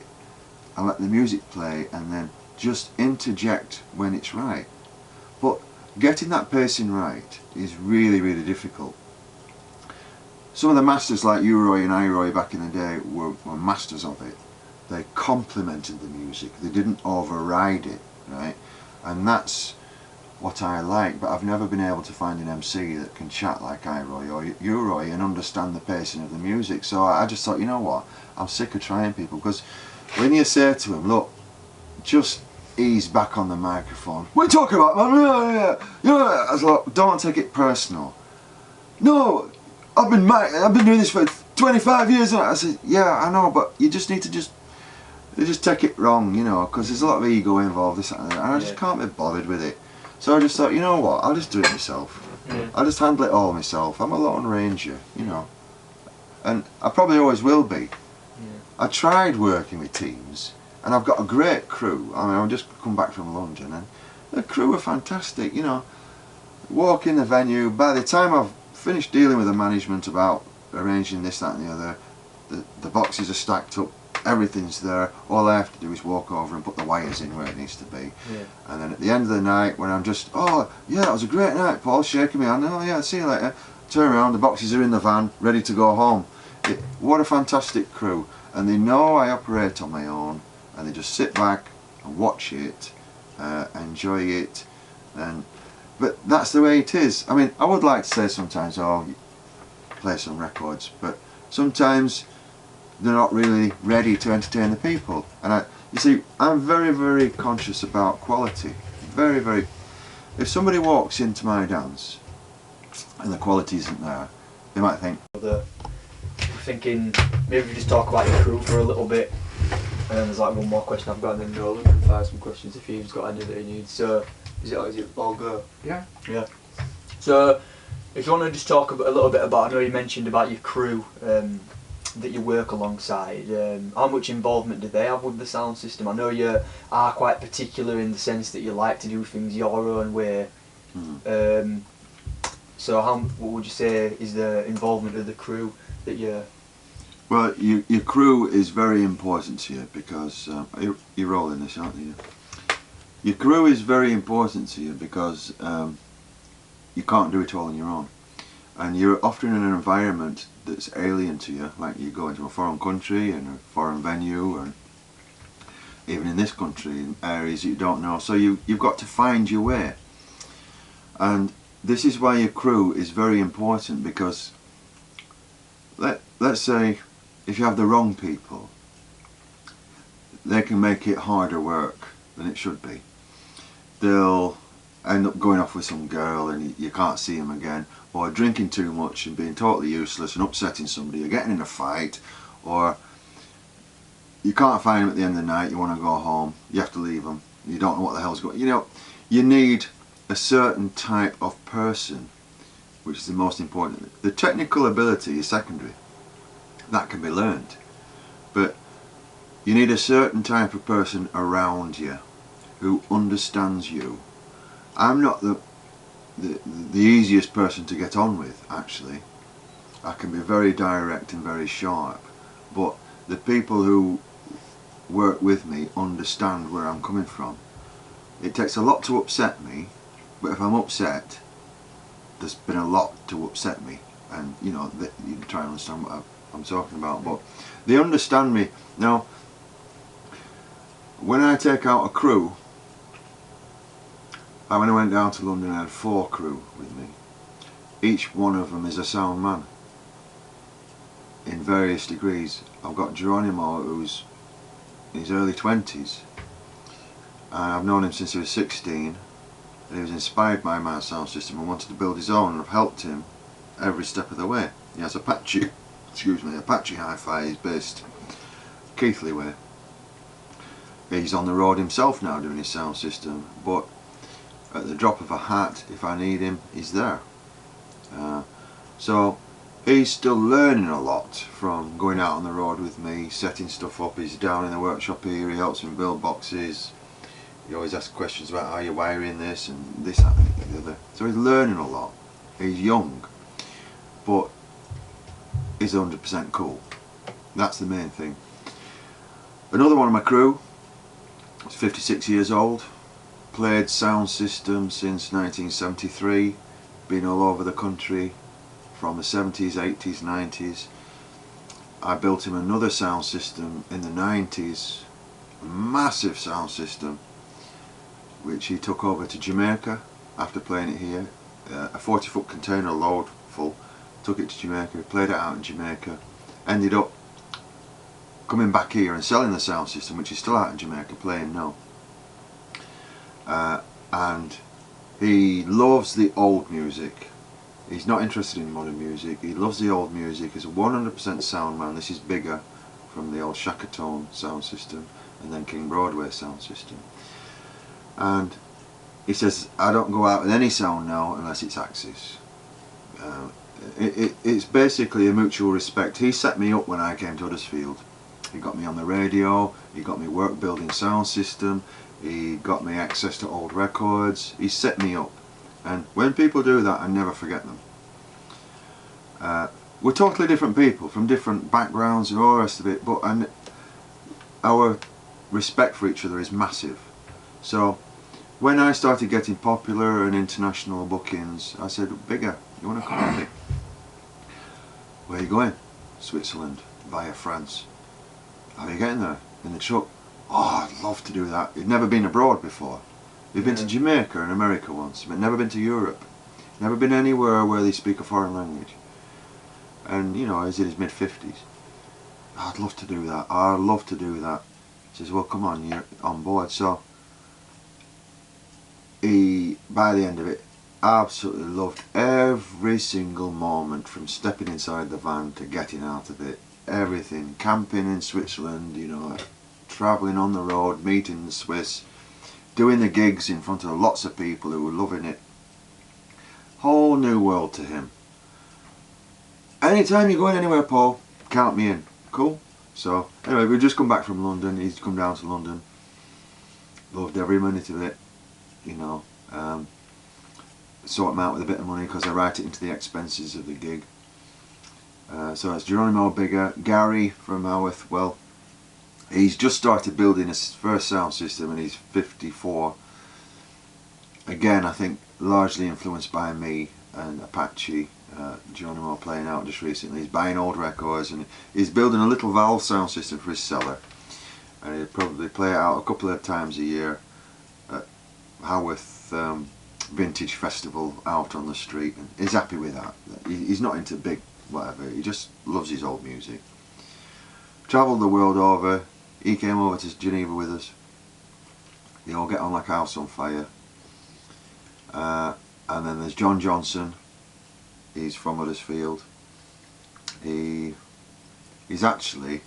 and let the music play, and then just interject when it's right. But getting that pacing right is really, really difficult. Some of the masters like U-Roy and I-Roy back in the day were masters of it. They complemented the music, they didn't override it, right? And that's what I like, but I've never been able to find an MC that can chat like I-Roy or U-Roy and understand the pacing of the music. So I just thought, you know what, I'm sick of trying people, because when you say to him, look, just ease back on the microphone, what are you talking about, man? Yeah. I was like, don't take it personal. No, I've been doing this for 25 years. And I said, yeah, I know, but you just need to they just take it wrong, you know, because there's a lot of ego involved, this and that, and I just can't be bothered with it. So I just thought, you know what, I'll just do it myself. I'll just handle it all myself. I'm a lone ranger, you know, and I probably always will be. I tried working with teams, and I've got a great crew. I mean, I've just come back from London, and the crew are fantastic, you know. Walk in the venue, by the time I've finished dealing with the management about arranging this, that and the other, the boxes are stacked up, everything's there, all I have to do is walk over and put the wires in where it needs to be. And then at the end of the night, when I'm just, oh yeah, that was a great night, Paul, shaking me hand, oh yeah, see you later, turn around, the boxes are in the van, ready to go home. What a fantastic crew, and they know I operate on my own, and they just sit back and watch it, enjoy it, but that's the way it is. I mean, I would like to say sometimes, oh, play some records, but sometimes they're not really ready to entertain the people. And you see, I'm very, very conscious about quality. Very, very. If somebody walks into my dance and the quality isn't there, they might think. We're thinking maybe we just talk about your crew for a little bit, and then there's like one more question I've got, and then Nolan can fire some questions if he's got any that he needs. So is it all go? Yeah. So If you want to just talk a little bit about, I know you mentioned about your crew that you work alongside, how much involvement do they have with the sound system? I know you are quite particular in the sense that you like to do things your own way. So what would you say is the involvement of the crew that you... Well, your crew is very important to you because, you're rolling this, aren't you? Your crew is very important to you because you can't do it all on your own. And you're often in an environment that's alien to you, like you go into a foreign country and a foreign venue, and even in this country, in areas you don't know. So you've got to find your way. And this is why your crew is very important, because let's say if you have the wrong people, they can make it harder work than it should be. They'll end up going off with some girl and you can't see them again, or drinking too much and being totally useless and upsetting somebody, or getting in a fight, or you can't find them at the end of the night, you want to go home, you have to leave them, you don't know what the hell's going on. You know, you need a certain type of person, which is the most important. The technical ability is secondary, that can be learned, but you need a certain type of person around you who understands you. I'm not the easiest person to get on with, actually. I can be very direct and very sharp, but the people who work with me understand where I'm coming from. It takes a lot to upset me, but if I'm upset, there's been a lot to upset me, and you know, you can try and understand what I'm talking about, but they understand me. Now, when I take out a crew, when I went down to London, I had 4 crew with me. Each one of them is a sound man in various degrees. I've got Geronimo, who's in his early 20s, and I've known him since he was 16, and he was inspired by my sound system and wanted to build his own, and I've helped him every step of the way. He has Apache Hi-Fi. He's based Keighley way. He's on the road himself now doing his sound system, but at the drop of a hat, if I need him, he's there. So he's still learning a lot from going out on the road with me, setting stuff up. He's down in the workshop here, he helps me build boxes. He always asks questions about how you're wiring this and this, that and the other. So he's learning a lot. He's young, but he's 100% cool. That's the main thing. Another one of my crew is 56 years old. Played sound system since 1973, been all over the country from the 70s, 80s, 90s. I built him another sound system in the 90s, a massive sound system, which he took over to Jamaica after playing it here. A 40-foot container load full, took it to Jamaica, played it out in Jamaica, ended up coming back here and selling the sound system, which is still out in Jamaica playing now. And he loves the old music. He's not interested in modern music. He loves the old music. He's a 100% sound man. This is bigger from the old Shackertone sound system and then King Broadway sound system. And he says, I don't go out with any sound now unless it's Axis. It's basically a mutual respect. He set me up when I came to Huddersfield. He got me on the radio, he got me work building sound system, he got me access to old records, he set me up. And when people do that, I never forget them. We're totally different people, from different backgrounds and all the rest of it, but our respect for each other is massive. So when I started getting popular and international bookings, I said, Bigger, you want to come with me? Where are you going? Switzerland, via France. How are you getting there? In the truck. Oh, I'd love to do that. You've never been abroad before. You've been to Jamaica and America once, but never been to Europe. Never been anywhere where they speak a foreign language. And, you know, he's in his mid-50s. Oh, I'd love to do that. Oh, I'd love to do that. He says, well, come on, you're on board. So, he, by the end of it, absolutely loved every single moment, from stepping inside the van to getting out of it. Everything. Camping in Switzerland, you know, travelling on the road, meeting the Swiss, doing the gigs in front of lots of people who were loving it. whole new world to him. Anytime you're going anywhere, Paul, count me in. Cool? So, anyway, we've just come back from London. He's come down to London. Loved every minute of it, you know. Sort him out with a bit of money because I write it into the expenses of the gig. So it's Geronimo Bigger. Gary from Haworth, well, he's just started building his first sound system and he's 54. Again, I think largely influenced by me and Apache. Geronimo playing out just recently. He's buying old records and he's building a little valve sound system for his cellar. And he'll probably play it out a couple of times a year at Haworth Vintage Festival out on the street. And he's happy with that. He's not into big whatever, he just loves his old music. Travelled the world over. He came over to Geneva with us. They all get on like a house on fire. And then there's John Johnson. He's from Huddersfield. He's actually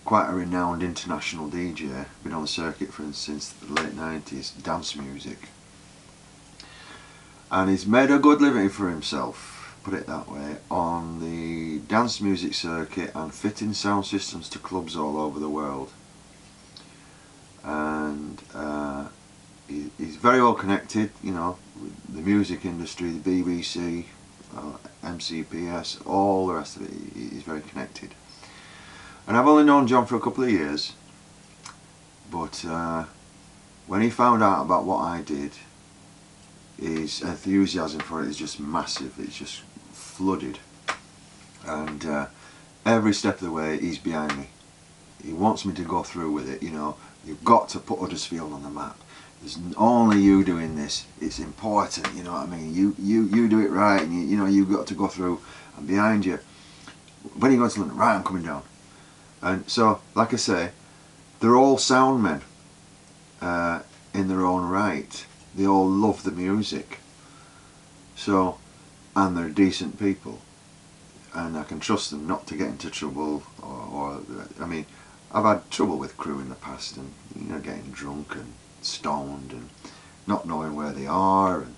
quite a renowned international DJ. Been on the circuit since the late 90s, dance music. And he's made a good living for himself, put it that way, on the dance music circuit and fitting sound systems to clubs all over the world. And he's very well connected, you know, with the music industry, the BBC, MCPS, all the rest of it. He's very connected. And I've only known John for a couple of years, but when he found out about what I did, his enthusiasm for it is just massive. It's just flooded, and every step of the way he's behind me. He wants me to go through with it. You know, you've got to put Huddersfield on the map. There's only you doing this. It's important. You know what I mean? You do it right, and you know you've got to go through. I'm behind you. When are you going to London? Right, I'm coming down. And so, like I say, they're all sound men in their own right. They all love the music. So, and they're decent people, and I can trust them not to get into trouble. Or I mean, I've had trouble with crew in the past, and you know, getting drunk and stoned and not knowing where they are, and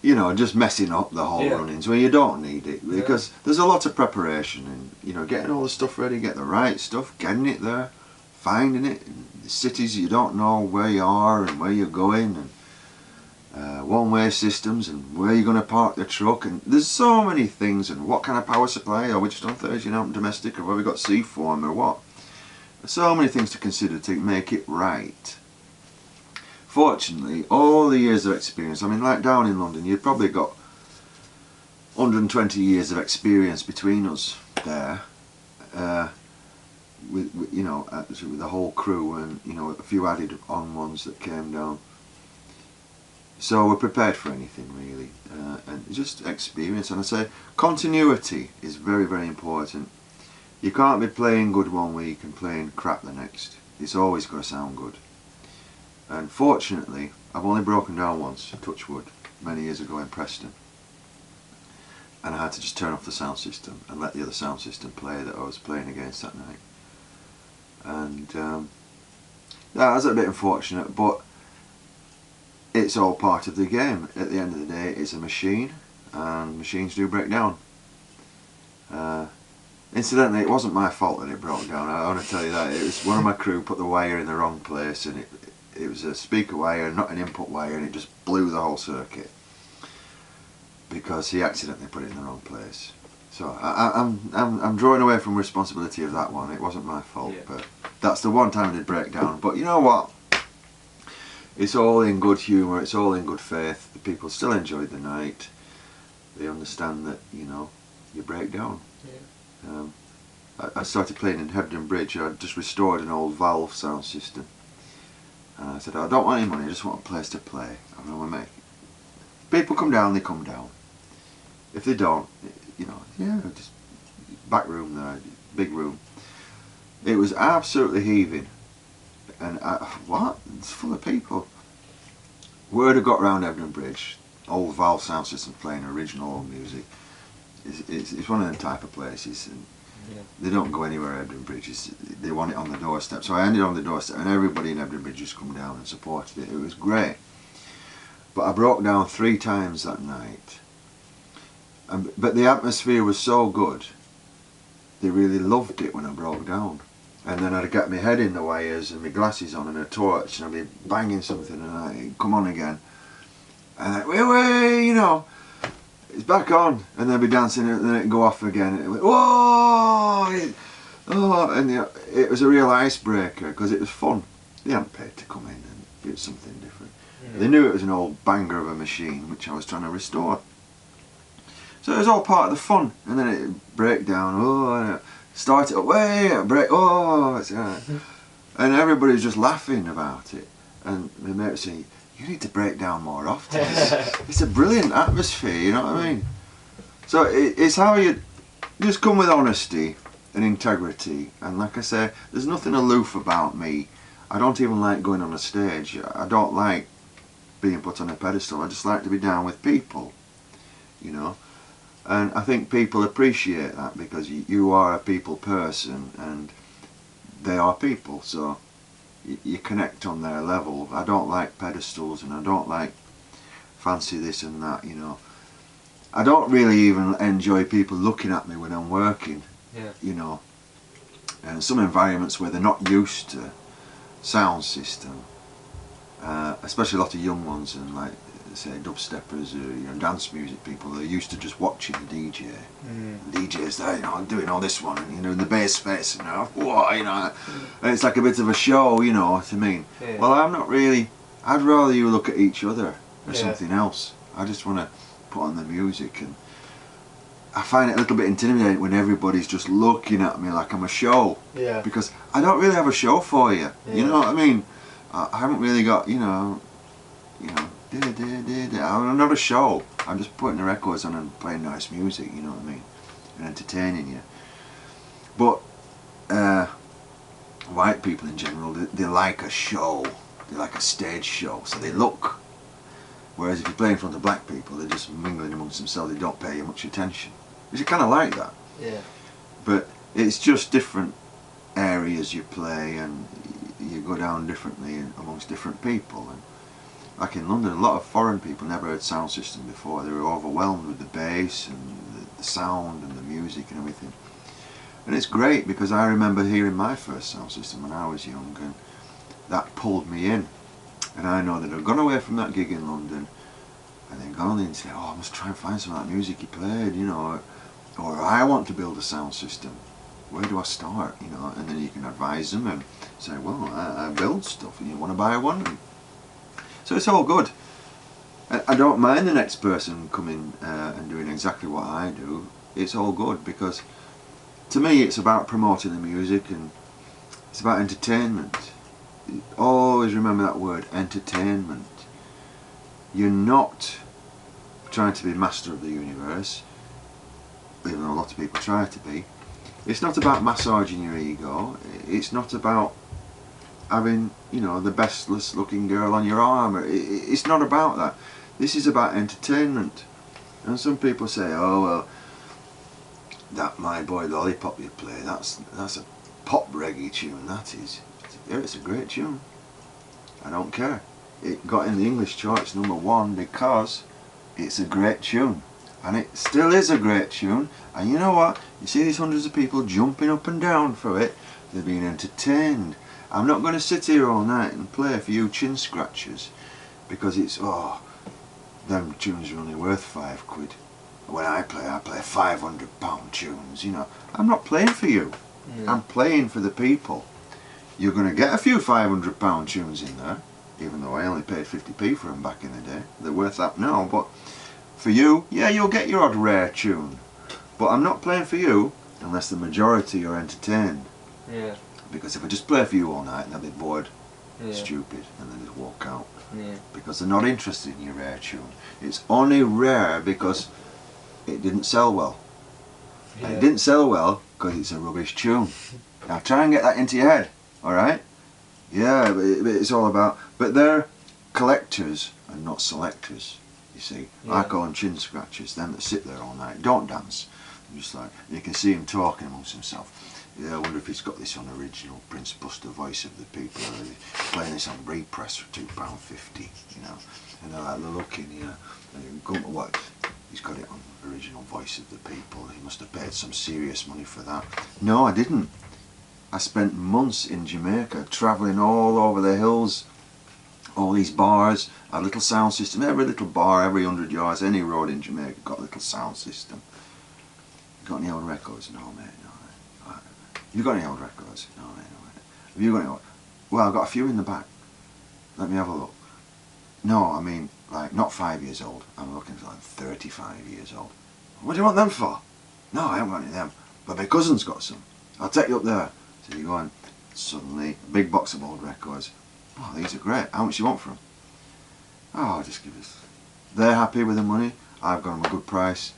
you know, just messing up the whole runnings when you don't need it, because there's a lot of preparation and, you know, getting all the stuff ready, get the right stuff, getting it there, finding it in the cities you don't know where you are and where you're going, and one-way systems and where you're going to park the truck, and there's so many things, and what kind of power supply, are we just on 30 amp domestic, or have we got C-form or what? There's so many things to consider to make it right. Fortunately, all the years of experience, I mean, like down in London, you've probably got 120 years of experience between us there, with you know, with the whole crew, and you know, a few added on ones that came down. So we're prepared for anything really, and just experience. And I say continuity is very, very important. You can't be playing good one week and playing crap the next. It's always got to sound good. And fortunately, I've only broken down once, touch wood, many years ago in Preston. And I had to just turn off the sound system and let the other sound system play that I was playing against that night. And that was a bit unfortunate, but it's all part of the game. At the end of the day, it's a machine, and machines do break down. Incidentally, it wasn't my fault that it broke down. I want to tell you that. It was one of my crew put the wire in the wrong place, and it was a speaker wire, not an input wire, and it just blew the whole circuit because he accidentally put it in the wrong place. So I'm drawing away from responsibility of that one. It wasn't my fault, but that's the one time it did break down. But you know what? It's all in good humour. It's all in good faith. The people still enjoyed the night. They understand that, you know, you break down. I started playing in Hebden Bridge. I just restored an old valve sound system. And I said, I don't want any money, I just want a place to play. I want to make it. People come down, they come down. If they don't, you know, just back room there, big room. It was absolutely heaving. And what? It's full of people. Word had got round Hebden Bridge, old valve sound system playing original old music. It's one of them type of places, and they don't go anywhere. Hebden Bridge, they want it on the doorstep. So I ended on the doorstep, and everybody in Hebden Bridge just come down and supported it. It was great. but I broke down 3 times that night. But the atmosphere was so good, they really loved it when I broke down. And then I'd get my head in the wires and my glasses on and a torch, and I'd be banging something, and I'd come on again. And I'd, wait, you know, it's back on, and they'd be dancing, and then it'd go off again. And it went, whoa! Oh, and it was a real icebreaker because it was fun. They hadn't paid to come in, and it was something different. They knew it was an old banger of a machine which I was trying to restore. So it was all part of the fun, and then it'd break down, oh, and it start it up, wait, break, oh, it's right. And everybody was just laughing about it. And my mate would say, you need to break down more often. It's a brilliant atmosphere, you know what I mean? So it's how you just come with honesty and integrity. And like I say, there's nothing aloof about me. I don't even like going on a stage. I don't like being put on a pedestal. I just like to be down with people, you know. And I think people appreciate that because you are a people person and they are people, so you connect on their level. I don't like pedestals, and I don't like fancy this and that, you know. I don't really even enjoy people looking at me when I'm working, you know. And some environments where they're not used to sound system, especially a lot of young ones, and like say dubsteppers or you know, dance music people, they're used to just watching the DJ. The DJ's there, you know, doing all this one, and you know, in the bass face, you know, whoa, you know, and it's like a bit of a show, you know what I mean? Well, I'm not really. I'd rather you look at each other or something else. I just want to put on the music, and I find it a little bit intimidating when everybody's just looking at me like I'm a show. Because I don't really have a show for you. You know what I mean? I haven't really got, you know, I'm not a show. I'm just putting the records on and playing nice music, you know what I mean, and entertaining you. But white people in general, they like a show. They like a stage show, so they look. Whereas if you play in front of black people, they're just mingling amongst themselves. They don't pay you much attention. Which is kind of like that. But it's just different areas you play, and you go down differently amongst different people. And like in London, a lot of foreign people never heard sound system before. They were overwhelmed with the bass and the sound and the music and everything. And it's great because I remember hearing my first sound system when I was young, and that pulled me in. And I know that I've gone away from that gig in London and then gone in and said, oh, I must try and find some of that music he played, you know, or I want to build a sound system. Where do I start, you know? And then you can advise them and say, well, I build stuff, and you want to buy one? So it's all good. I don't mind the next person coming and doing exactly what I do. It's all good because to me it's about promoting the music, and it's about entertainment. Always remember that word, entertainment. You're not trying to be master of the universe, even though a lot of people try to be. It's not about massaging your ego. It's not about having, you know, the best looking girl on your arm. It's not about that. This is about entertainment. And some people say, oh well, that My Boy Lollipop you play, that's a pop reggae tune, that is. Yeah, it's a great tune. I don't care. It got in the English charts #1 because it's a great tune. And it still is a great tune. And you know what? You see these hundreds of people jumping up and down for it. They're being entertained. I'm not going to sit here all night and play a few chin scratchers because it's, oh, them tunes are only worth £5. When I play £500 tunes, you know. I'm not playing for you. I'm playing for the people. You're going to get a few £500 tunes in there, even though I only paid 50p for them back in the day. They're worth that now, but for you, yeah, you'll get your odd rare tune. But I'm not playing for you unless the majority are entertained. Because if I just play for you all night, they'll be bored, stupid, and then just walk out. Because they're not interested in your rare tune. It's only rare because it didn't sell well. And it didn't sell well because it's a rubbish tune. Now try and get that into your head, alright? Yeah, but it's all about... But they're collectors and not selectors, you see. I call them chin scratchers, them that sit there all night, don't dance. Just like, you can see them talking amongst themselves. yeah, I wonder if he's got this unoriginal Prince Buster voice of the people, or he's playing this on repress for £2.50, you know. And they're like, they're looking, you know, and go, what? He's got it on original voice of the people. He must have paid some serious money for that. No, I didn't. I spent months in Jamaica, travelling all over the hills, all these bars, a little sound system. Every little bar, every 100 yards, any road in Jamaica got a little sound system. Got any old records? No, mate, no. Have you got any old records? No, mate, no, mate. Have you got any old? Well, I've got a few in the back. Let me have a look. No, I mean, like, not 5 years old. I'm looking for like 35 years old. What do you want them for? No, I haven't got any of them. But my cousin's got some. I'll take you up there. So you go and suddenly, a big box of old records. Oh, these are great. How much do you want for them? Oh, just give us. They're happy with the money. I've got them a good price.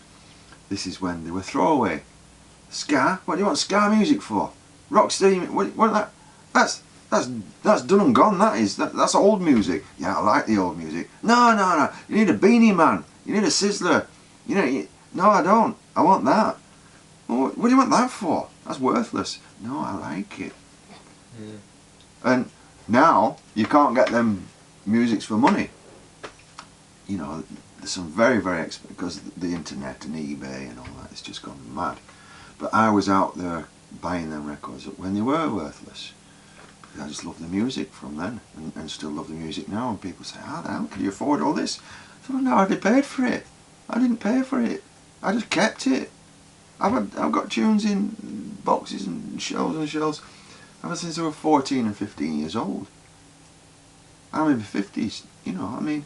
This is when they were throwaway. Ska? What do you want ska music for? Rocksteady? What that? That's done and gone. That's old music. Yeah, I like the old music. No. You need a Beanie Man. You need a Sizzler. No, I don't. I want that. Well, what do you want that for? That's worthless. No, I like it. Yeah. And now you can't get them musics for money. You know, there's some very, very expensive, because the internet and eBay and all that, it's just gone mad. But I was out there buying them records when they were worthless. I just love the music from then, and still love the music now. And people say, how the hell can you afford all this? So no, I hardly paid for it. I didn't pay for it. I just kept it. I've got tunes in boxes and shelves ever since I was 14 and 15 years old. I'm in my 50s, you know. I mean,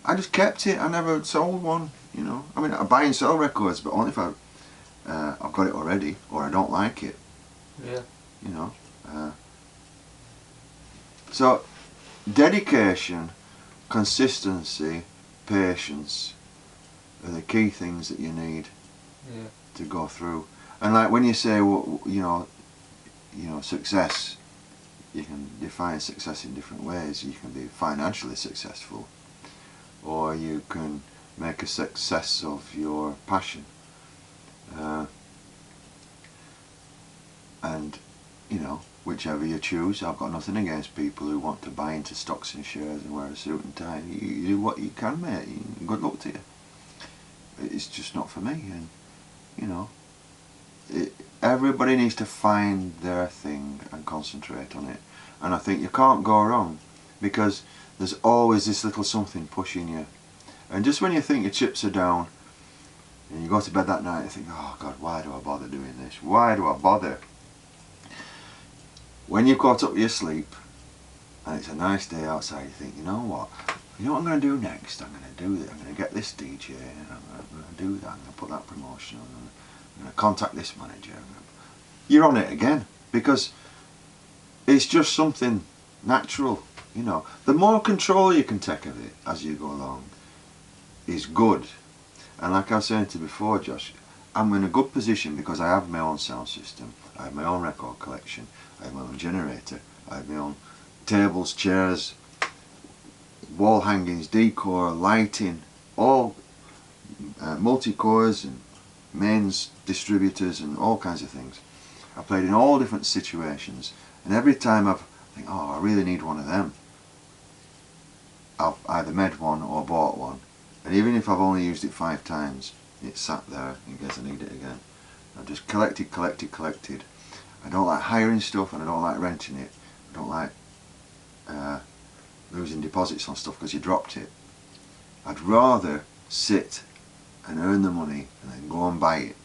I just kept it. I never sold one, you know. I mean, I buy and sell records, but only if I've got it already or I don't like it. Yeah. You know. So, dedication, consistency, patience are the key things that you need to go through. And like when you say, well, you know, success, you can define success in different ways. You can be financially successful, or you can make a success of your passion. And, you know, whichever you choose. I've got nothing against people who want to buy into stocks and shares and wear a suit and tie. You do what you can, mate. Good luck to you. It's just not for me. And, you know, everybody needs to find their thing and concentrate on it. And I think you can't go wrong, because there's always this little something pushing you. And just when you think your chips are down and you go to bed that night, you think, oh God, why do I bother doing this? Why do I bother? When you've caught up with your sleep and it's a nice day outside, you think, you know what I'm going to do next? I'm going to do this. I'm going to get this DJ and I'm going to do that. I'm going to put that promotion on. I'm going to contact this manager. You're on it again, because it's just something natural, you know. The more control you can take of it as you go along is good. And like I was saying to you before, Josh, I'm in a good position because I have my own sound system. I have my own record collection. I have my own generator. I have my own tables, chairs, wall hangings, decor, lighting, all multi-cores and mains, distributors and all kinds of things. I've played in all different situations, and every time I think, oh, I really need one of them, I've either made one or bought one. And even if I've only used it 5 times, it's sat there in case I need it again. I've just collected. I don't like hiring stuff, and I don't like renting it. I don't like losing deposits on stuff because you dropped it. I'd rather sit and earn the money and then go and buy it.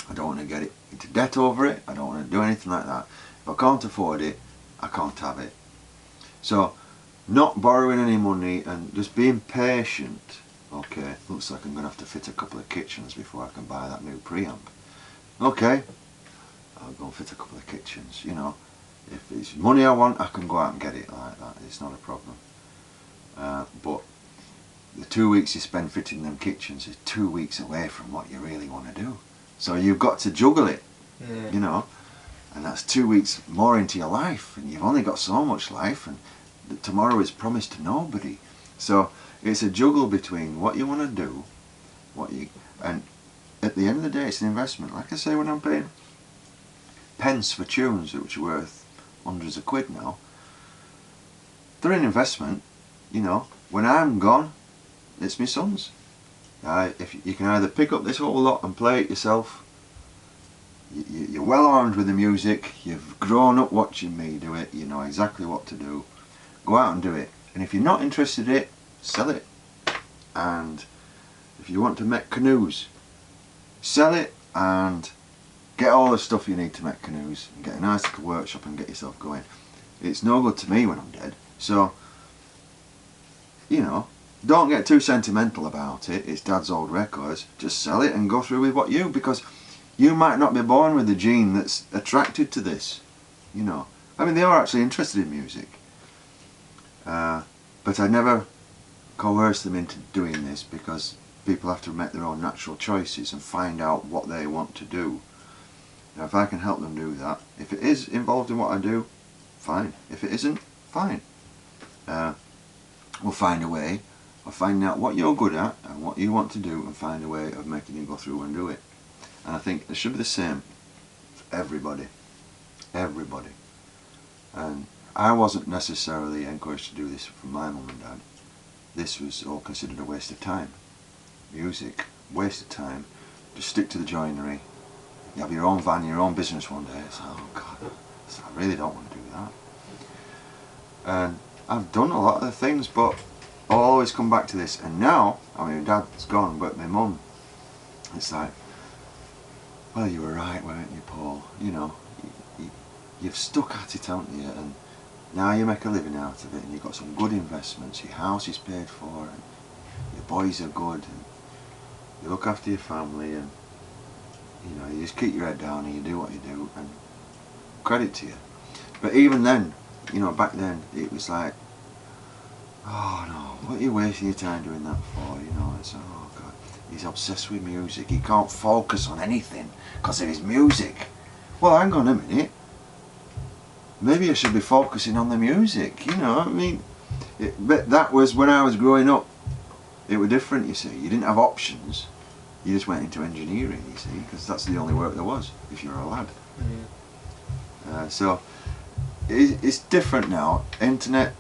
I don't want to get it into debt over it. I don't want to do anything like that. If I can't afford it, I can't have it. So, not borrowing any money and just being patient. Okay, looks like I'm going to have to fit a couple of kitchens before I can buy that new preamp. Okay, I'll go and fit a couple of kitchens, you know. If it's money I want, I can go out and get it like that. It's not a problem. But the 2 weeks you spend fitting them kitchens is 2 weeks away from what you really want to do. So you've got to juggle it, you know. And that's 2 weeks more into your life, and you've only got so much life, and tomorrow is promised to nobody. So it's a juggle between what you want to do, and at the end of the day it's an investment. Like I say, when I'm paying pence for tunes, which are worth hundreds of quid now. They're an investment, you know. When I'm gone, it's my sons. If you can either pick up this whole lot and play it yourself, you're well armed with the music, you've grown up watching me do it, you know exactly what to do. Go out and do it. And if you're not interested in it, sell it. And if you want to make canoes, sell it and get all the stuff you need to make canoes and get a nice little workshop and get yourself going. It's no good to me when I'm dead. So, you know, don't get too sentimental about it. It's Dad's old records. Just sell it and go through with what you, because you might not be born with the gene that's attracted to this, you know. I mean, they are actually interested in music. But I never coerce them into doing this, because people have to make their own natural choices and find out what they want to do. Now, if I can help them do that, if it is involved in what I do, fine. If it isn't, fine. We'll find a way of finding out what you're good at and what you want to do, and find a way of making you go through and do it. And I think it should be the same for everybody. Everybody. And I wasn't necessarily encouraged to do this from my mum and dad. This was all considered a waste of time. Music, waste of time. Just stick to the joinery. You have your own van, your own business one day. It's like, oh God, I really don't want to do that. And I've done a lot of the things, but I'll always come back to this. And now, I mean, Dad's gone, but my mum, it's like, well, you were right, weren't you, Paul? You know, you've stuck at it, haven't you? And now you make a living out of it, and you've got some good investments. Your house is paid for, and your boys are good, and you look after your family, and you know, you just keep your head down and you do what you do, and credit to you. But even then, you know, back then, it was like, oh no, what are you wasting your time doing that for? You know, it's, oh God, he's obsessed with music, he can't focus on anything because of his music. Well, hang on a minute, maybe I should be focusing on the music, you know. I mean, but that was when I was growing up. It was different, you see. You didn't have options. You just went into engineering, you see, because that's the only work there was if you were a lad. So it's different now. Internet,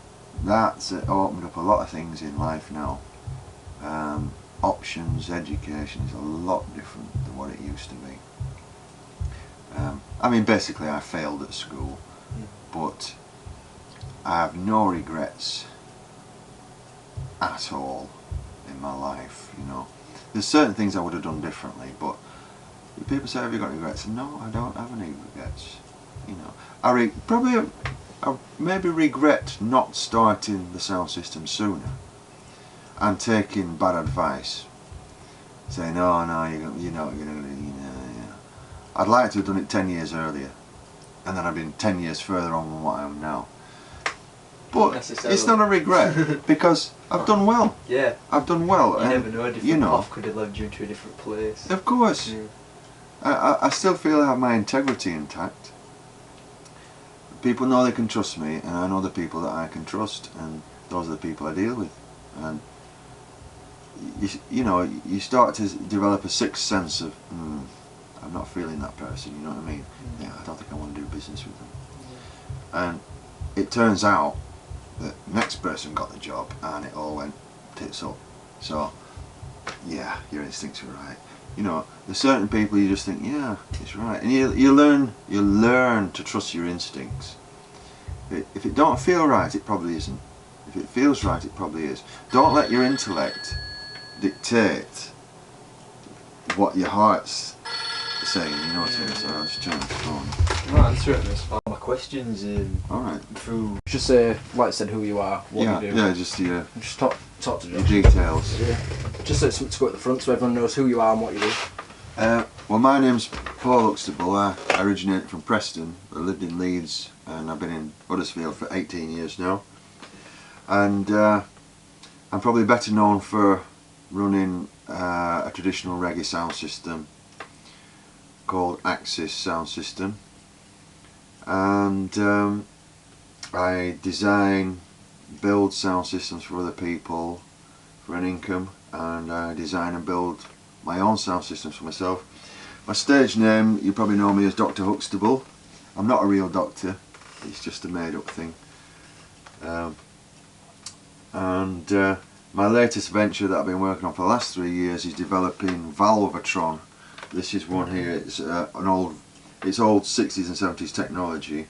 that's opened up a lot of things in life now. Options, education is a lot different than what it used to be. I mean, basically I failed at school, but I have no regrets at all in my life, you know. There's certain things I would have done differently, but people say, have you got regrets? No, I don't have any regrets, you know. I maybe regret not starting the sound system sooner and taking bad advice, saying, oh no, you're not going to, you know. I'd like to have done it 10 years earlier, and then I've been 10 years further on than what I am now. But it's not a regret, because I've done well. Yeah. I've done well. You never know, a different path could have led you to a different place. Of course. Yeah. I still feel I have my integrity intact. People know they can trust me, and I know the people that I can trust, and those are the people I deal with. And you know, you start to develop a sixth sense of, I'm not feeling that person, you know what I mean? Yeah, I don't think I want to do business with them. And it turns out the next person got the job and it all went tits up. So yeah, your instincts were right. You know, there's certain people you just think, yeah, it's right, and you learn to trust your instincts. If it don't feel right, it probably isn't. If it feels right, it probably is. Don't let your intellect dictate what your heart's saying, you know what I mean? So I'll just turn the phone. No, answer it, miss. All my questions alright. Through. Just say, like I said, who you are, what you do. Yeah, just talk to the details. Yeah. Just say something to go at the front so everyone knows who you are and what you do. Well, my name's Paul Hookstable. I originate from Preston. I lived in Leeds and I've been in Huddersfield for 18 years now. And I'm probably better known for running a traditional reggae sound system called Axis Sound System, and I design, build sound systems for other people for an income, and I design and build my own sound systems for myself. My stage name, you probably know me as Dr.Hookstable, I'm not a real doctor, it's just a made up thing. My latest venture that I've been working on for the last 3 years is developing Valvatron. This is one here. It's old 60s and 70s technology,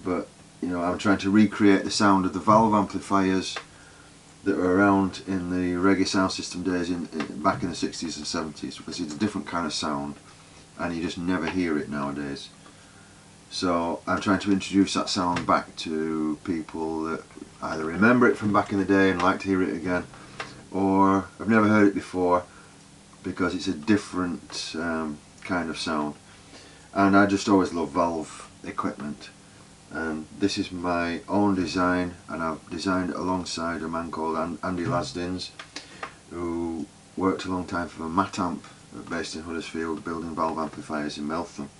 but you know, I'm trying to recreate the sound of the valve amplifiers that were around in the reggae sound system days back in the 60s and 70s, because it's a different kind of sound and you just never hear it nowadays. So I'm trying to introduce that sound back to people that either remember it from back in the day and like to hear it again, or have never heard it before because it's a different kind of sound. And I just always love valve equipment, and this is my own design, and I've designed it alongside a man called Andy Lasdins, who worked a long time for Matamp based in Huddersfield, building valve amplifiers in Meltham.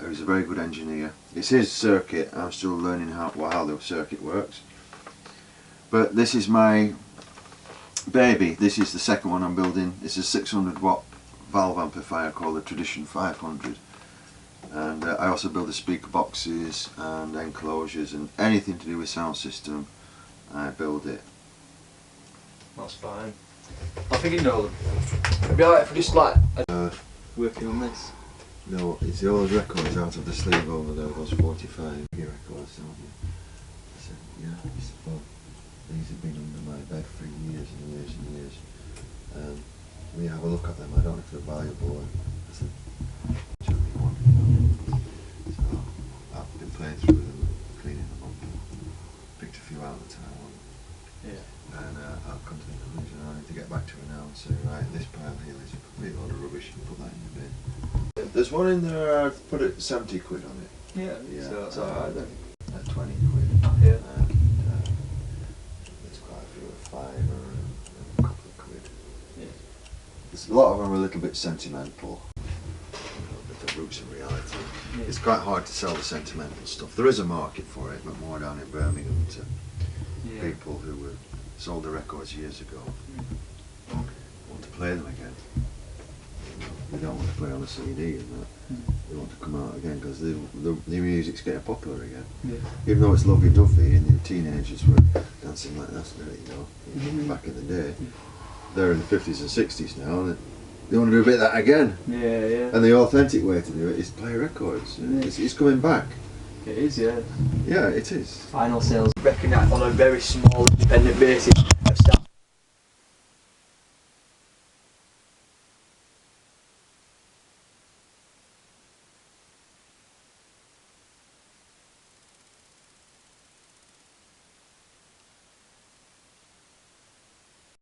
He's a very good engineer. It's his circuit. I'm still learning how the circuit works. But this is my baby. This is the second one I'm building. It's a 600 watt valve amplifier called the Tradition 500. And I also build the speaker boxes and enclosures and anything to do with sound system. I build it. That's fine. I think you know them. It'd be alright if we just like working on this. No, it's the old records out of the sleeve over there, those 45 records, don't you? I said, yeah, well, these have been under my bed for years and years and years. When you have a look at them, I don't know if they're valuable. I said, so I've been playing through them, cleaning them up, picked a few out that I want. Yeah. And I've come to the conclusion I need to get back to it now and say, right, this pile here is a complete load of rubbish and put that in the bin. There's one in there, I've put it 70 quid on it. Yeah, so that's alright then. At 20 quid. Yeah. And there's quite a few at 5 or a couple of quid. Yeah. A lot of them are a little bit sentimental. But the roots of reality. Yeah. It's quite hard to sell the sentimental stuff. There is a market for it, but more down in Birmingham to people who were sold the records years ago. Want to play them again. They don't want to play on a CD and that. They want to come out again because the music's getting popular again. Yeah. Even though it's lovey dovey and the teenagers were dancing like that, you know, back in the day. They're in the 50s and 60s now and they want to do a bit of that again. Yeah, yeah. And the authentic way to do it is play records. Yeah. It's coming back. It is, yeah. Yeah, it is. Vinyl sales recognised on a very small independent basis.